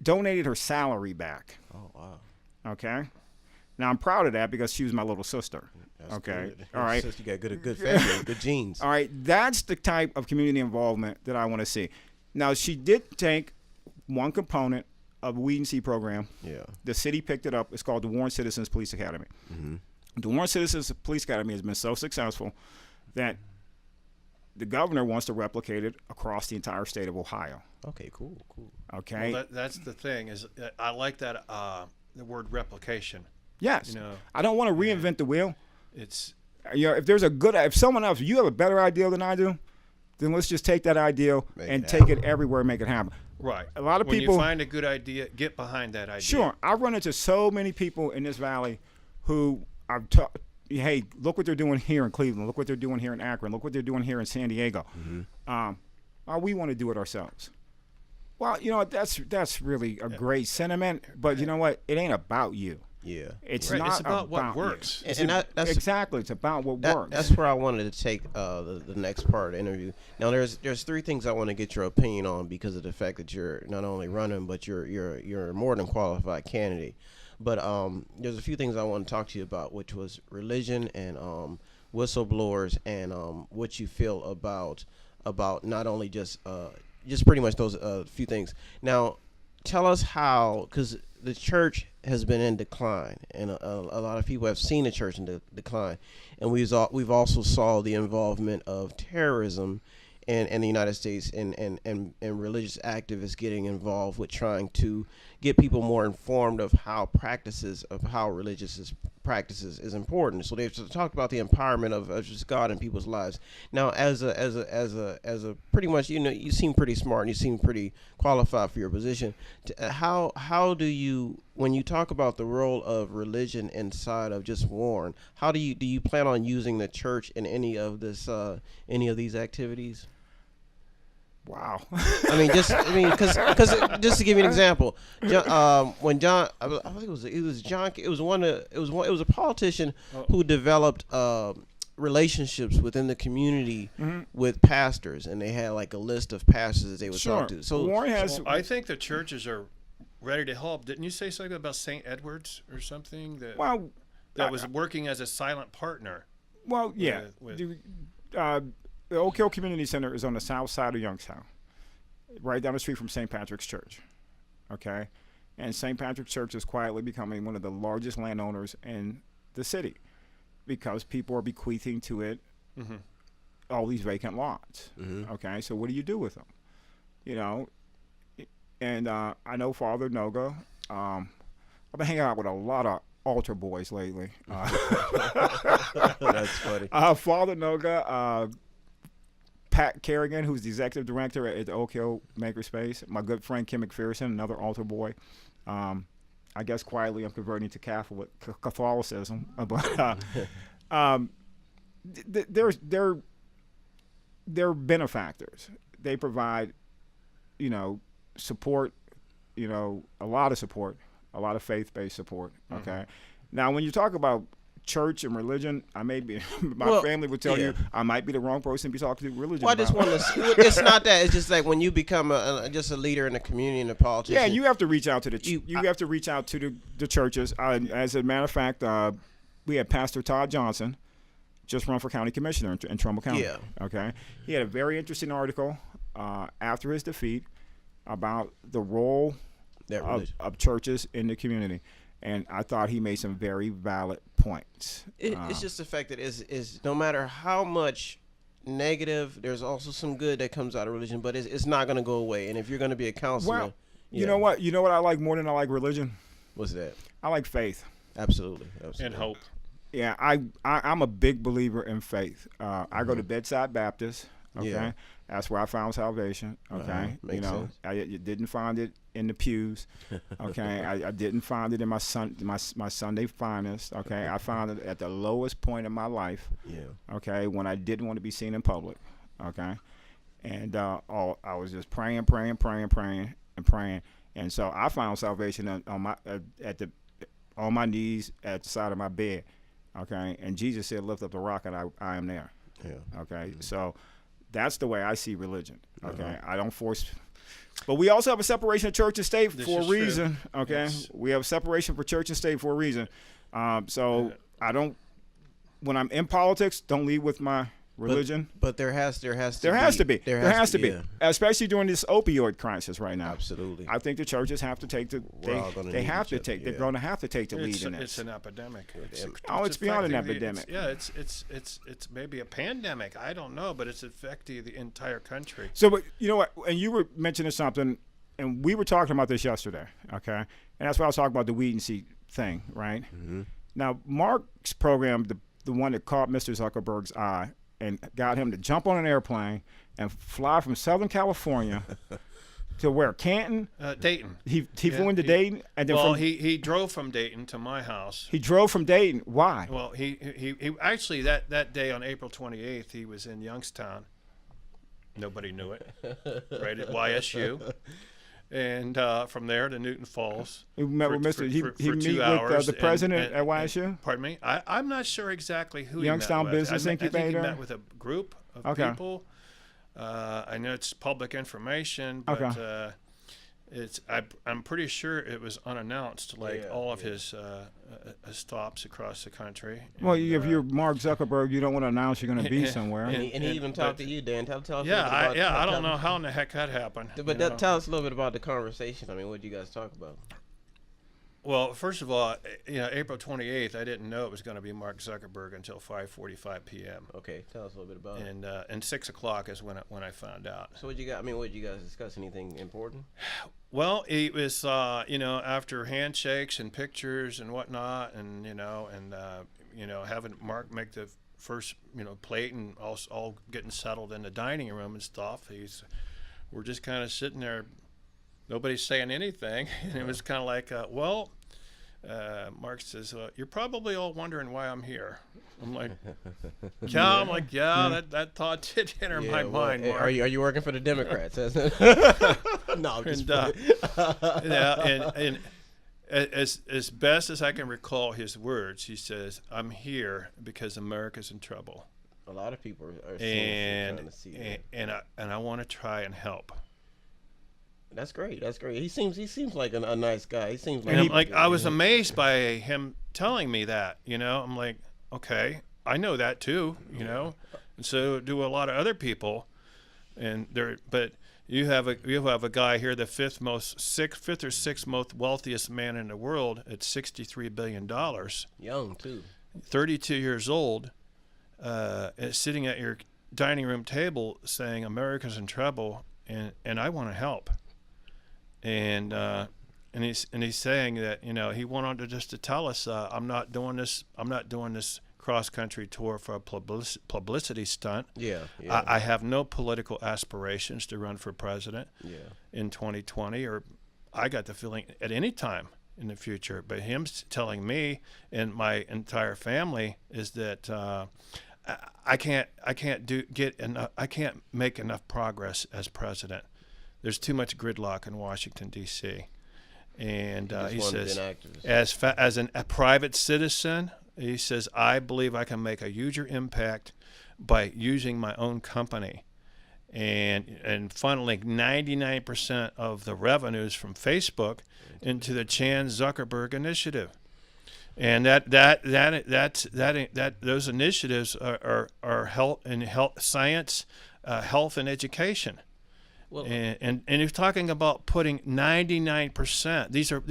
donated her salary back. Oh, wow. Okay? Now, I'm proud of that because she was my little sister. That's okay? Good. All right? You got good family, good genes. All right? That's the type of community involvement that I want to see. Now, she did take one component of a Weed and Seed program. Yeah. The city picked it up. It's called the Warren Citizens Police Academy. The Warren Citizens Police Academy has been so successful that the governor wants to replicate it across the entire state of Ohio. Okay, cool. Okay? Well, that's the thing is I like that the word replication. Yes. I don't want to reinvent the wheel. It's if someone else, you have a better idea than I do, then let's just take that idea and take it everywhere and make it happen. right. A lot of when people you find a good idea, get behind that idea. Sure. I've run into so many people in this valley who I've hey, look what they're doing here in Cleveland. Look what they're doing here in Akron. Look what they're doing here in San Diego. We want to do it ourselves. Well, that's really a great sentiment, but you know what? It ain't about you. Yeah. It's Right, not it's about what you. works. And that's exactly. It's about what works. That's where I wanted to take the next part of the interview. Now, there's 3 things I want to get your opinion on because of the fact that you're not only running, but you're a more than qualified candidate. But there's a few things I want to talk to you about, which was religion and whistleblowers and what you feel about not only just pretty much those few things. Now, tell us how, because the church has been in decline, and a lot of people have seen the church in decline, and we've also saw the involvement of terrorism in the United States and religious activists getting involved with trying to get people more informed of how religious practices is important. So they've talked about the empowerment of just God in people's lives. Now, as a pretty much, you seem pretty smart and you seem pretty qualified for your position. How do you, when you talk about the role of religion inside of just Warren, how do you plan on using the church in any of these activities? Wow. Because just to give you an example, when John, I think it was John, it was a politician who developed relationships within the community with pastors, and they had like a list of pastors that they would talk to. So Warren has. I think the churches are ready to help. Didn't you say something about St. Edward's or something that was working as a silent partner? Well, yeah. The Oak Hill Community Center is on the south side of Youngstown, right down the street from St. Patrick's Church. Okay? And St. Patrick's Church is quietly becoming one of the largest landowners in the city because people are bequeathing to it all these vacant lots. Okay? So what do you do with them? And I know Father Noga. I've been hanging out with a lot of altar boys lately. That's funny. Father Noga, Pat Kerrigan, who's the executive director at the Oak Hill Makerspace. My good friend Kim McPherson, another altar boy. I guess quietly I'm converting to Catholicism, but they're benefactors. They provide, support, a lot of support, a lot of faith-based support. Okay, now when you talk about church and religion, I may be family would tell you I might be the wrong person to be talking to religion. Well, I just want to. It's not that. It's just like when you become just a leader in the community and a politician. Yeah, you have to reach out to you have to reach out to the churches. As a matter of fact, we had Pastor Todd Johnson just run for county commissioner in Trumbull County. Yeah. Okay. He had a very interesting article after his defeat about the role of churches in the community. And I thought he made some very valid points. It's just the fact that is no matter how much negative, there's also some good that comes out of religion, but it's not going to go away. And if you're going to be a counselor, well, you know what? You know what I like more than I like religion? What's that? I like faith. Absolutely. And hope. Yeah, I'm a big believer in faith. I go to Bedside Baptist. Okay, Yeah. That's where I found salvation. Okay, Makes sense. I didn't find it in the pews. Okay, I didn't find it in my Sunday finest. Okay, I found it at the lowest point in my life. Yeah. Okay, when I didn't want to be seen in public. Okay, and I was just praying, and so I found salvation on my knees at the side of my bed. Okay, and Jesus said, "Lift up the rock," and I am there. Yeah. Okay, so that's the way I see religion. Okay, I don't force. But we also have a separation of church and state for a reason. True. Okay, yes. We have a separation for church and state for a reason. So I don't. When I'm in politics, don't lead with my religion. But there has to be. Especially during this opioid crisis right now. Absolutely. I think the churches have to take the. They're going to have to take the lead in this. It's an epidemic. It's beyond an epidemic. It's maybe a pandemic. I don't know, but it's affecting the entire country. So, but you know what? And you were mentioning something, and we were talking about this yesterday. Okay, and that's why I was talking about the weed and seed thing, right? Mm-hmm. Now, Mark's program, the one that caught Mr. Zuckerberg's eye and got him to jump on an airplane and fly from Southern California to where? Canton? Dayton. He flew into Dayton? And then he drove from Dayton to my house. He drove from Dayton. Why? Well, he actually, that day on April 28th, he was in Youngstown. Nobody knew it. Right at YSU. And from there to Newton Falls. He met with Mr. He met with the president at YSU? Pardon me? I'm not sure exactly who Youngstown he met with. Business Incubator? I think he met with a group of people. I know it's public information, but I'm pretty sure it was unannounced, all of his stops across the country. Well, if you're Mark Zuckerberg, you don't want to announce you're going to be somewhere. And he even talked to you, Dan. Tell us a little bit about I don't know how in the heck that happened. But tell us a little bit about the conversation. I mean, what did you guys talk about? Well, first of all, April 28th, I didn't know it was going to be Mark Zuckerberg until 5:45 p.m. Okay, tell us a little bit about it. And 6 o'clock is when I found out. So what did you guys discuss? Anything important? Well, it was after handshakes and pictures and whatnot, and having Mark make the first plate and all getting settled in the dining room and stuff. We're just kind of sitting there. Nobody's saying anything, and it was kind of like, Mark says, "You're probably all wondering why I'm here." I'm like, that thought did enter my mind. Mark. Are you working for the Democrats? No, I'm just and as best as I can recall his words, he says, "I'm here because America's in trouble." A lot of people are trying to see that. And I want to try and help. That's great. He seems like a nice guy. He seems like I was amazed by him telling me that. I'm like, okay, I know that too. And so do a lot of other people. But you have a guy here, the fifth or sixth most wealthiest man in the world at $63 billion. Young too. 32 years old, sitting at your dining room table saying America's in trouble, and I want to help. And he's saying that he went on to tell us I'm not doing this cross country tour for a publicity stunt. Yeah. I have no political aspirations to run for president. Yeah. In 2020, or I got the feeling at any time in the future. But him telling me and my entire family is that I can't make enough progress as president. There's too much gridlock in Washington, D.C. And he says, as a private citizen, he says, I believe I can make a huger impact by using my own company and funneling 99% of the revenues from Facebook into the Chan Zuckerberg initiative. and those initiatives are health and health science, health and education. Well, And you're talking about putting 99%. These are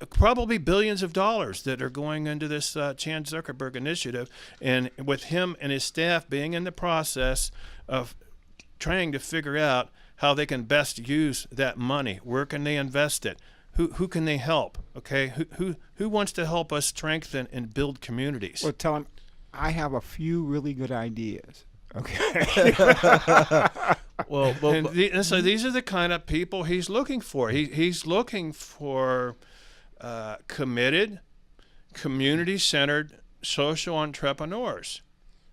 probably billions of dollars that are going into this Chan Zuckerberg initiative, and with him and his staff being in the process of trying to figure out how they can best use that money. Where can they invest it? Who can they help? Okay, who wants to help us strengthen and build communities? Well, tell him I have a few really good ideas. Okay. And so these are the kind of people he's looking for. He's looking for committed, community-centered social entrepreneurs.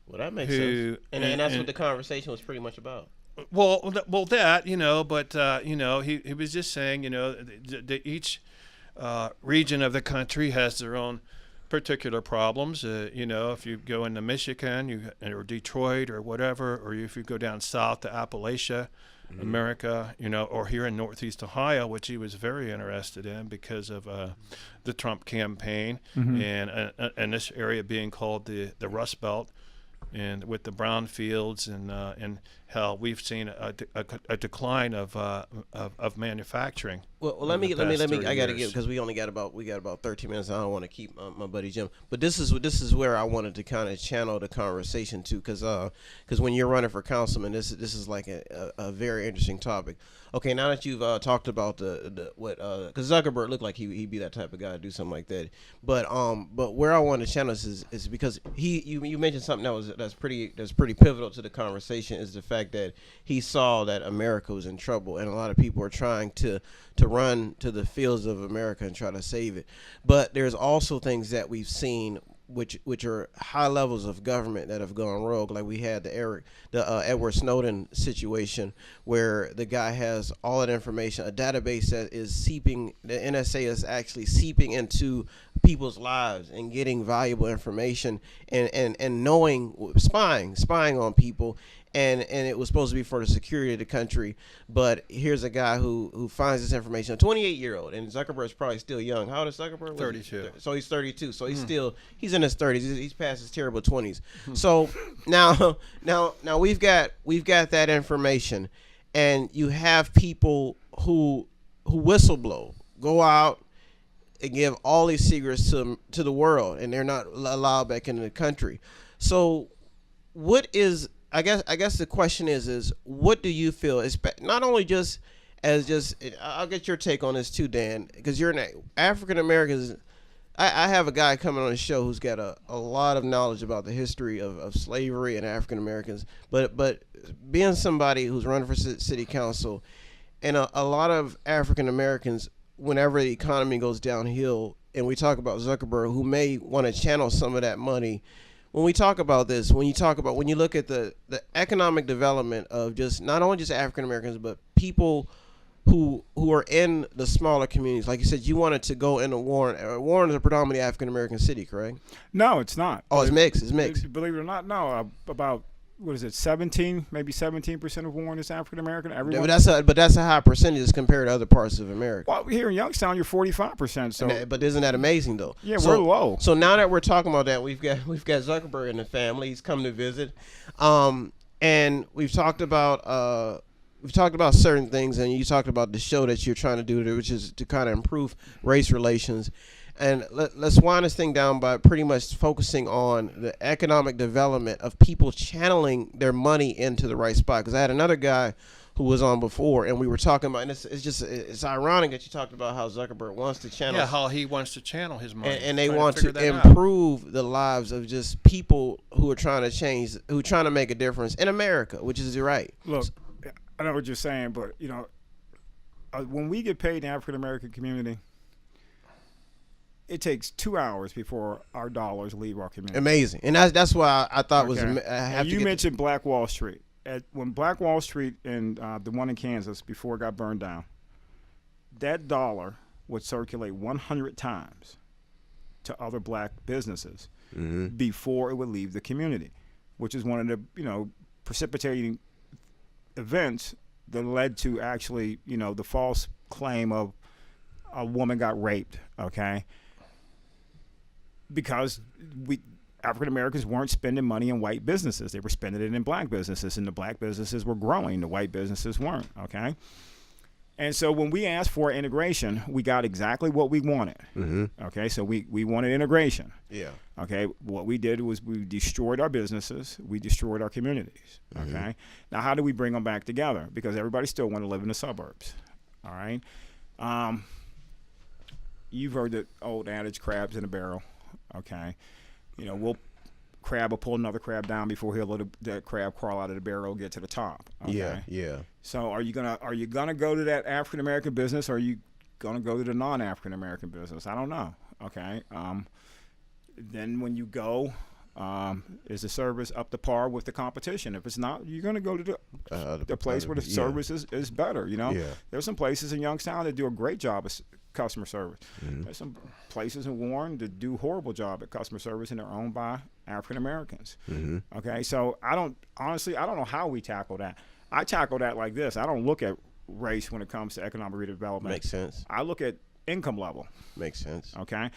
Well, that makes sense. And that's what the conversation was pretty much about. Well, that, but he was just saying, each region of the country has their own particular problems. If you go into Michigan, or Detroit or whatever, or if you go down south to Appalachia, America, or here in Northeast Ohio, which he was very interested in because of the Trump campaign, and this area being called the Rust Belt, and with the brown fields and how we've seen a decline of manufacturing. Well, let me. I got to give, because we got about 13 minutes. I don't want to keep my buddy Jim, but this is where I wanted to kind of channel the conversation to, because when you're running for councilman, this is like a very interesting topic. Okay, now that you've talked about because Zuckerberg looked like he'd be that type of guy to do something like that, but where I want to channel this is because you mentioned something that's pretty pivotal to the conversation, is the fact that he saw that America was in trouble, and a lot of people are trying to run to the fields of America and try to save it. But there's also things that we've seen which are high levels of government that have gone rogue. Like we had the Edward Snowden situation, where the guy has all that information, a database that is seeping, the NSA is actually seeping into people's lives and getting valuable information and knowing, spying on people. And it was supposed to be for the security of the country, but here's a guy who finds this information, a 28-year-old, and Zuckerberg's probably still young. How old is Zuckerberg? 32. So he's 32. So he's in his 30s. He's past his terrible 20s. So now we've got that information, and you have people who whistleblow, go out and give all these secrets to the world, and they're not allowed back into the country. So what is, I guess the question is what do you feel is not only just I'll get your take on this too, Dan, because you're an African Americans. I have a guy coming on the show who's got a lot of knowledge about the history of slavery and African Americans, but being somebody who's running for city council, and a lot of African Americans, whenever the economy goes downhill, and we talk about Zuckerberg, who may want to channel some of that money. When we talk about this, when you look at the economic development of just not only just African Americans, but people who are in the smaller communities, like you said, you wanted to go into Warren. Warren is a predominantly African American city, correct? No, it's not. Oh, it's mixed. It's mixed. Believe it or not, no. About, what is it, 17% of Warren is African American. Yeah, but that's a high percentage compared to other parts of America. Well, here in Youngstown, you're 45%. So, but isn't that amazing though? Yeah, we're low. So now that we're talking about that, we've got Zuckerberg in the family. He's come to visit, and we've talked about certain things, and you talked about the show that you're trying to do, which is to kind of improve race relations. And let's wind this thing down by pretty much focusing on the economic development of people channeling their money into the right spot. Because I had another guy who was on before, and we were talking about, and it's ironic that you talked about how Zuckerberg wants to channel. Yeah, how he wants to channel his money. And they want to improve the lives of just people who are trying to change, who are trying to make a difference in America, which is right. Look, I know what you're saying, but, when we get paid in the African American community, it takes 2 hours before our dollars leave our community. Amazing. And that's why I thought was. You mentioned Black Wall Street. When Black Wall Street and the one in Kansas, before it got burned down, that dollar would circulate 100 times to other black businesses before it would leave the community, which is one of the precipitating events that led to actually the false claim of a woman got raped. Okay. because African Americans weren't spending money in white businesses. They were spending it in black businesses, and the black businesses were growing. The white businesses weren't, okay? And so when we asked for integration, we got exactly what we wanted, okay? So we wanted integration. Yeah. Okay, what we did was we destroyed our businesses, we destroyed our communities, okay? Now, how do we bring them back together? Because everybody still want to live in the suburbs, all right? You've heard the old adage, crabs in a barrel, okay? You know, crab will pull another crab down before he'll let that crab crawl out of the barrel and get to the top, okay? Yeah, yeah. So are you gonna go to that African American business, or are you gonna go to the non-African American business? I don't know, okay? Then when you go, is the service up to par with the competition? If it's not, you're going to go to the place where the service is better. You know, there's some places in Youngstown that do a great job of customer service. There's some places in Warren that do a horrible job at customer service, and they're owned by African Americans. Okay, so I don't know how we tackle that. I tackle that like this. I don't look at race when it comes to economic redevelopment. Makes sense. I look at income level. Makes sense. Okay.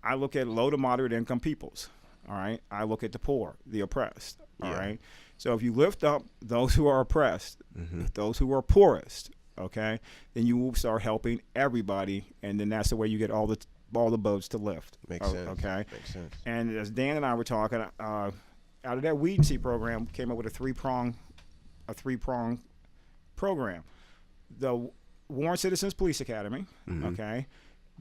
I look at low to moderate income peoples, all right? I look at the poor, the oppressed, all right? So if you lift up those who are oppressed, those who are poorest, okay, then you will start helping everybody, and then that's the way you get all the boats to lift. Makes sense. Okay? Makes sense. And as Dan and I were talking, out of that Weed and Seed program came up with a three-prong program. The Warren Citizens Police Academy, okay,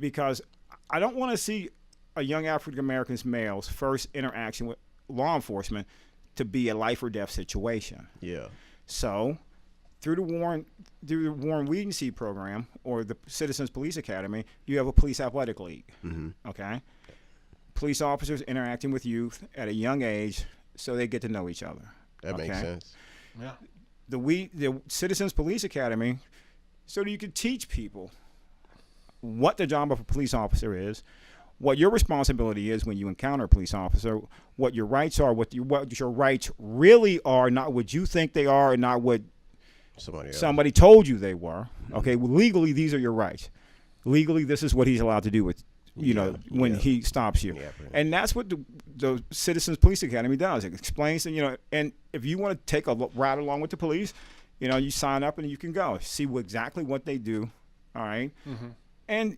because I don't want to see a young African American male's first interaction with law enforcement to be a life or death situation. Yeah. So, through the Warren Weed and Seed program or the Citizens Police Academy, you have a police athletic league. Okay, police officers interacting with youth at a young age, so they get to know each other. That makes sense. Yeah. The Citizens Police Academy, so that you can teach people what the job of a police officer is, what your responsibility is when you encounter a police officer, what your rights are, what your rights really are, not what you think they are, and not what somebody told you they were. Okay, well, legally, these are your rights. Legally, this is what he's allowed to do with, when he stops you. And that's what the Citizens Police Academy does. It explains, and if you want to take a ride along with the police, you sign up and you can go. See exactly what they do, all right? And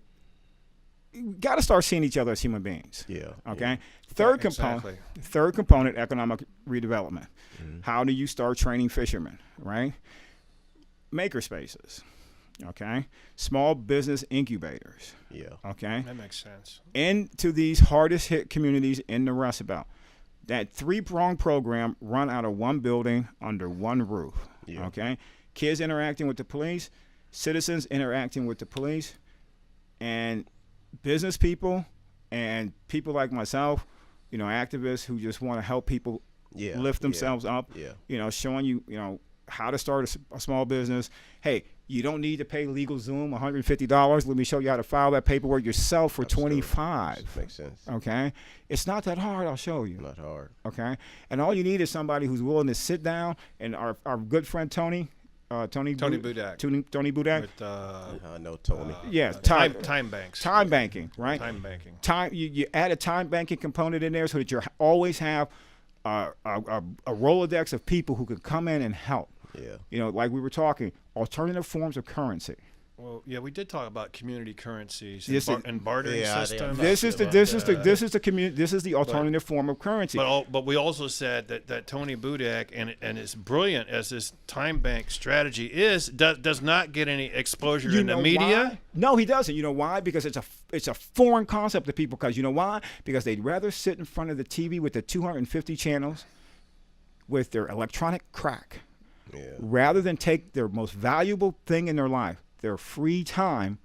you got to start seeing each other as human beings. Yeah. Okay. Third component, economic redevelopment. How do you start training fishermen? Right. Maker spaces. Okay. Small business incubators. Yeah. Okay. That makes sense. Into these hardest hit communities in the Rust Belt. That three-pronged program run out of one building under one roof. Yeah. Okay. Kids interacting with the police, citizens interacting with the police, and business people and people like myself, activists who just want to help people lift themselves up, showing you, how to start a small business. Hey, you don't need to pay Legal Zoom $150. Let me show you how to file that paperwork yourself for $25. Makes sense. Okay? It's not that hard. I'll show you. Not hard. Okay? And all you need is somebody who's willing to sit down, and our good friend Tony Budak. Tony Budak. With, I know Tony. Time banks. Time banking, right? Time banking. You add a time banking component in there so that you always have a Rolodex of people who can come in and help. Yeah. Like we were talking, alternative forms of currency. Well, yeah, we did talk about community currencies and bartering systems. This is the alternative form of currency. But we also said that Tony Budak and as brilliant as this time bank strategy does not get any exposure in the media. Why? No, he doesn't. You know why? Because it's a foreign concept to people. Because you know why? Because they'd rather sit in front of the TV with the 250 channels with their electronic crack, rather than take their most valuable thing in their life, their free time,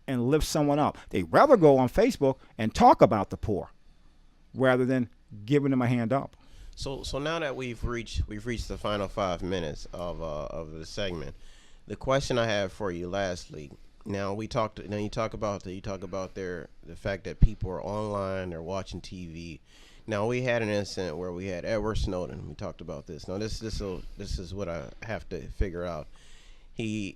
and lift someone up. They'd rather go on Facebook and talk about the poor rather than giving them a hand up. So now that we've reached the final 5 minutes of the segment, the question I have for you lastly. Now you talk about the fact that people are online, they're watching TV. Now we had an incident where we had Edward Snowden. We talked about this. Now this is what I have to figure out. He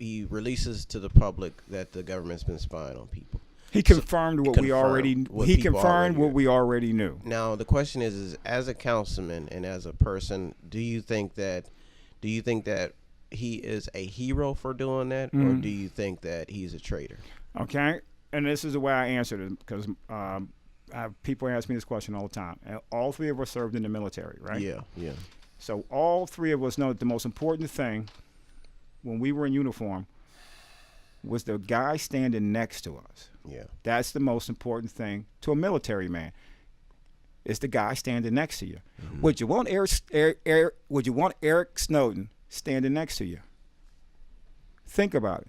releases to the public that the government's been spying on people. He confirmed what we confirmed already. what He people confirmed already what knew. we already knew. Now the question is as a councilman and as a person, do you think that he is a hero for doing that, or do you think that he's a traitor? Okay, and this is the way I answered it because people ask me this question all the time. And all three of us served in the military, right? Yeah, yeah. So all three of us know that the most important thing when we were in uniform was the guy standing next to us. Yeah. That's the most important thing to a military man. It's the guy standing next to you. Would you want would you want Eric Snowden standing next to you? Think about it.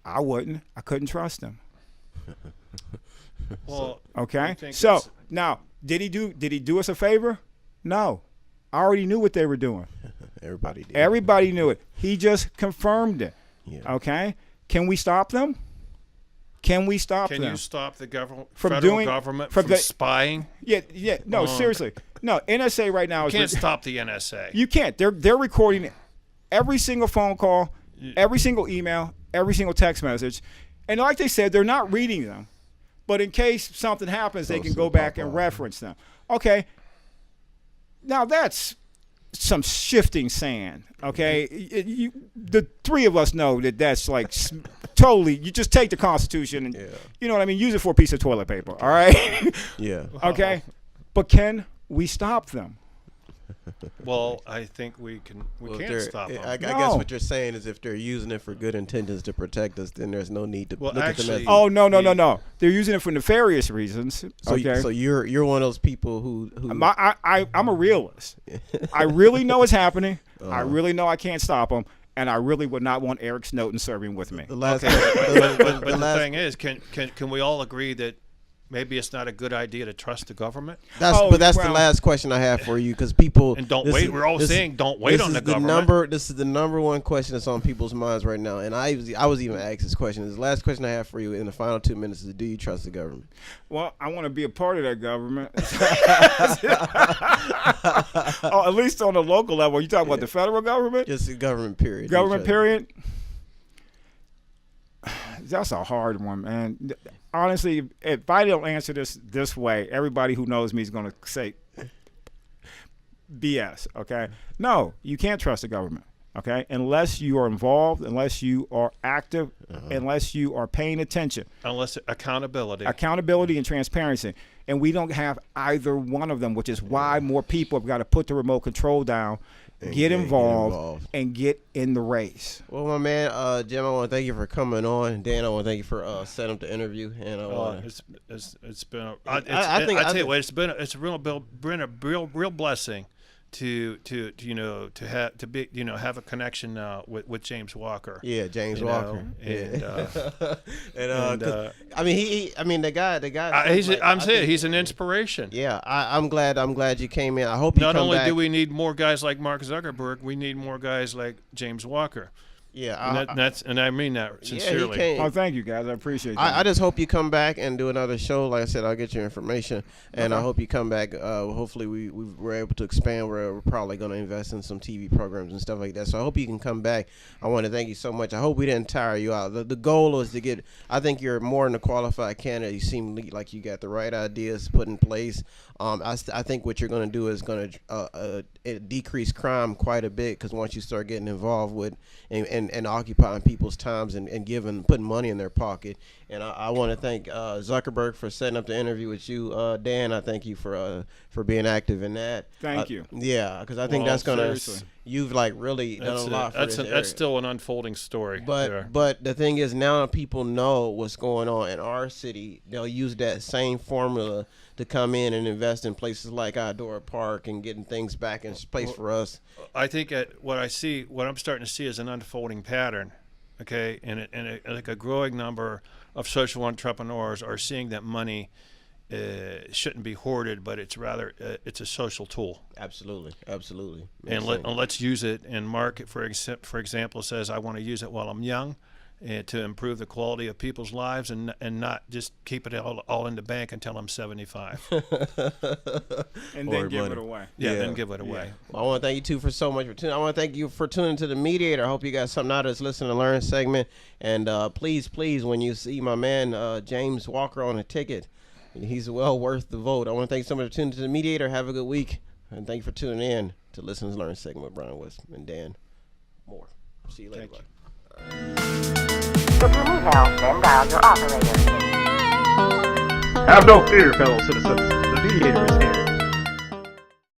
I wouldn't. I couldn't trust him. Well, Okay. So now, did he do us a favor? No. I already knew what they were doing. Everybody did. Everybody knew it. He just confirmed it. Yeah. Okay. Can we stop them? Can we stop them? Can you stop the government, From federal doing- government from from the- spying? Yeah. No, seriously. No, NSA right now You is. can't stop the NSA. You can't. They're recording every single phone call, every single email, every single text message, and like they said, they're not reading them. But in case something happens, they Those can will go back pop and up. reference them. Okay. Now that's some shifting sand. Okay, the three of us know that that's like totally. You just take the Constitution and you know what I mean. Use it for a piece of toilet paper. All right. Yeah. Okay. But can we stop them? Well, I think we can. We Well, can't stop them. I guess No. what you're saying is if they're using it for good intentions to protect us, then there's no need to Well, look at actually- them as. Oh no. They're using it for nefarious reasons. So, Okay. so you're one of those people who I'm a realist. I really know it's happening. Uh-huh. I really know I can't stop them, and I really would not want Eric Snowden serving with me. the last. But the last- thing is, can we all agree that maybe it's not a good idea to trust the government? That's Oh, but that's well- the last question I have for you because people And don't this wait. is- We're all this- saying don't wait this on is the government. This is the number one question that's on people's minds right now, and I was even asked this question. This is the last question I have for you in the final 2 minutes is: do you trust the government? Well, I want to be a part of that government. Oh, at least on the local level. You talking about the federal government? Just the government period. Government Do you trust- period. That's a hard one, man. Honestly, if I don't answer this way, everybody who knows me is going to say BS. Okay, no, you can't trust the government. Okay, unless you are involved, unless you are active, unless you are paying attention. Unless accountability. Accountability and transparency, and we don't have either one of them, which is why more people have got to put the remote control down, And get get involved, involved. and get in the race. Well, my man, Jim, I want to thank you for coming on. Dan, I want to thank you for setting up the interview. And I want to. It's been a, I think- I I tell you think- what, it's a real blessing to have a connection with James Walker. Yeah, James you Walker. know, and, And, 'cause, I mean, the guy. I'm saying he's an inspiration. Yeah, I'm glad you came in. I hope you Not come only back. do we need more guys like Mark Zuckerberg, we need more guys like James Walker. Yeah, And I mean that sincerely. he came. Oh, thank you guys. I appreciate that. I just hope you come back and do another show. Like I said, I'll get your information, and I hope you come back. Hopefully, we were able to expand. We're probably going to invest in some TV programs and stuff like that. So I hope you can come back. I want to thank you so much. I hope we didn't tire you out. The goal is to get. I think you're more than a qualified candidate. You seem like you got the right ideas put in place. I think what you're going to do is going to decrease crime quite a bit because once you start getting involved with and occupying people's times and putting money in their pocket. And I want to thank Zuckerberg for setting up the interview with you, Dan. I thank you for being active in that. Thank you. Yeah, because I think Well, that's gonna. seriously. You've like really done a lot for this area. That's still an unfolding story. there. But the thing is now people know what's going on in our city. They'll use that same formula to come in and invest in places like Idora Park and getting things back in place for us. I think what I'm starting to see is an unfolding pattern, okay, and like a growing number of social entrepreneurs are seeing that money shouldn't be hoarded, but it's rather it's a social tool. Absolutely. And let's use it. And Mark, for example, says I want to use it while I'm young. to improve the quality of people's lives and not just keep it all in the bank until I'm 75. And then give it away. Then give it away. Well, I want to thank you two for so much for tuning. I want to thank you for tuning to the Mediator. I hope you got something out of this Listen and Learn segment. And please, when you see my man James Walker on a ticket, he's well worth the vote. I want to thank somebody for tuning to the Mediator. Have a good week. And thank you for tuning in to Listen and Learn segment with Brian West and Dan Moore. See you later. If you need help, then dial your operator. Have no fear, fellow citizens. The Mediator is here.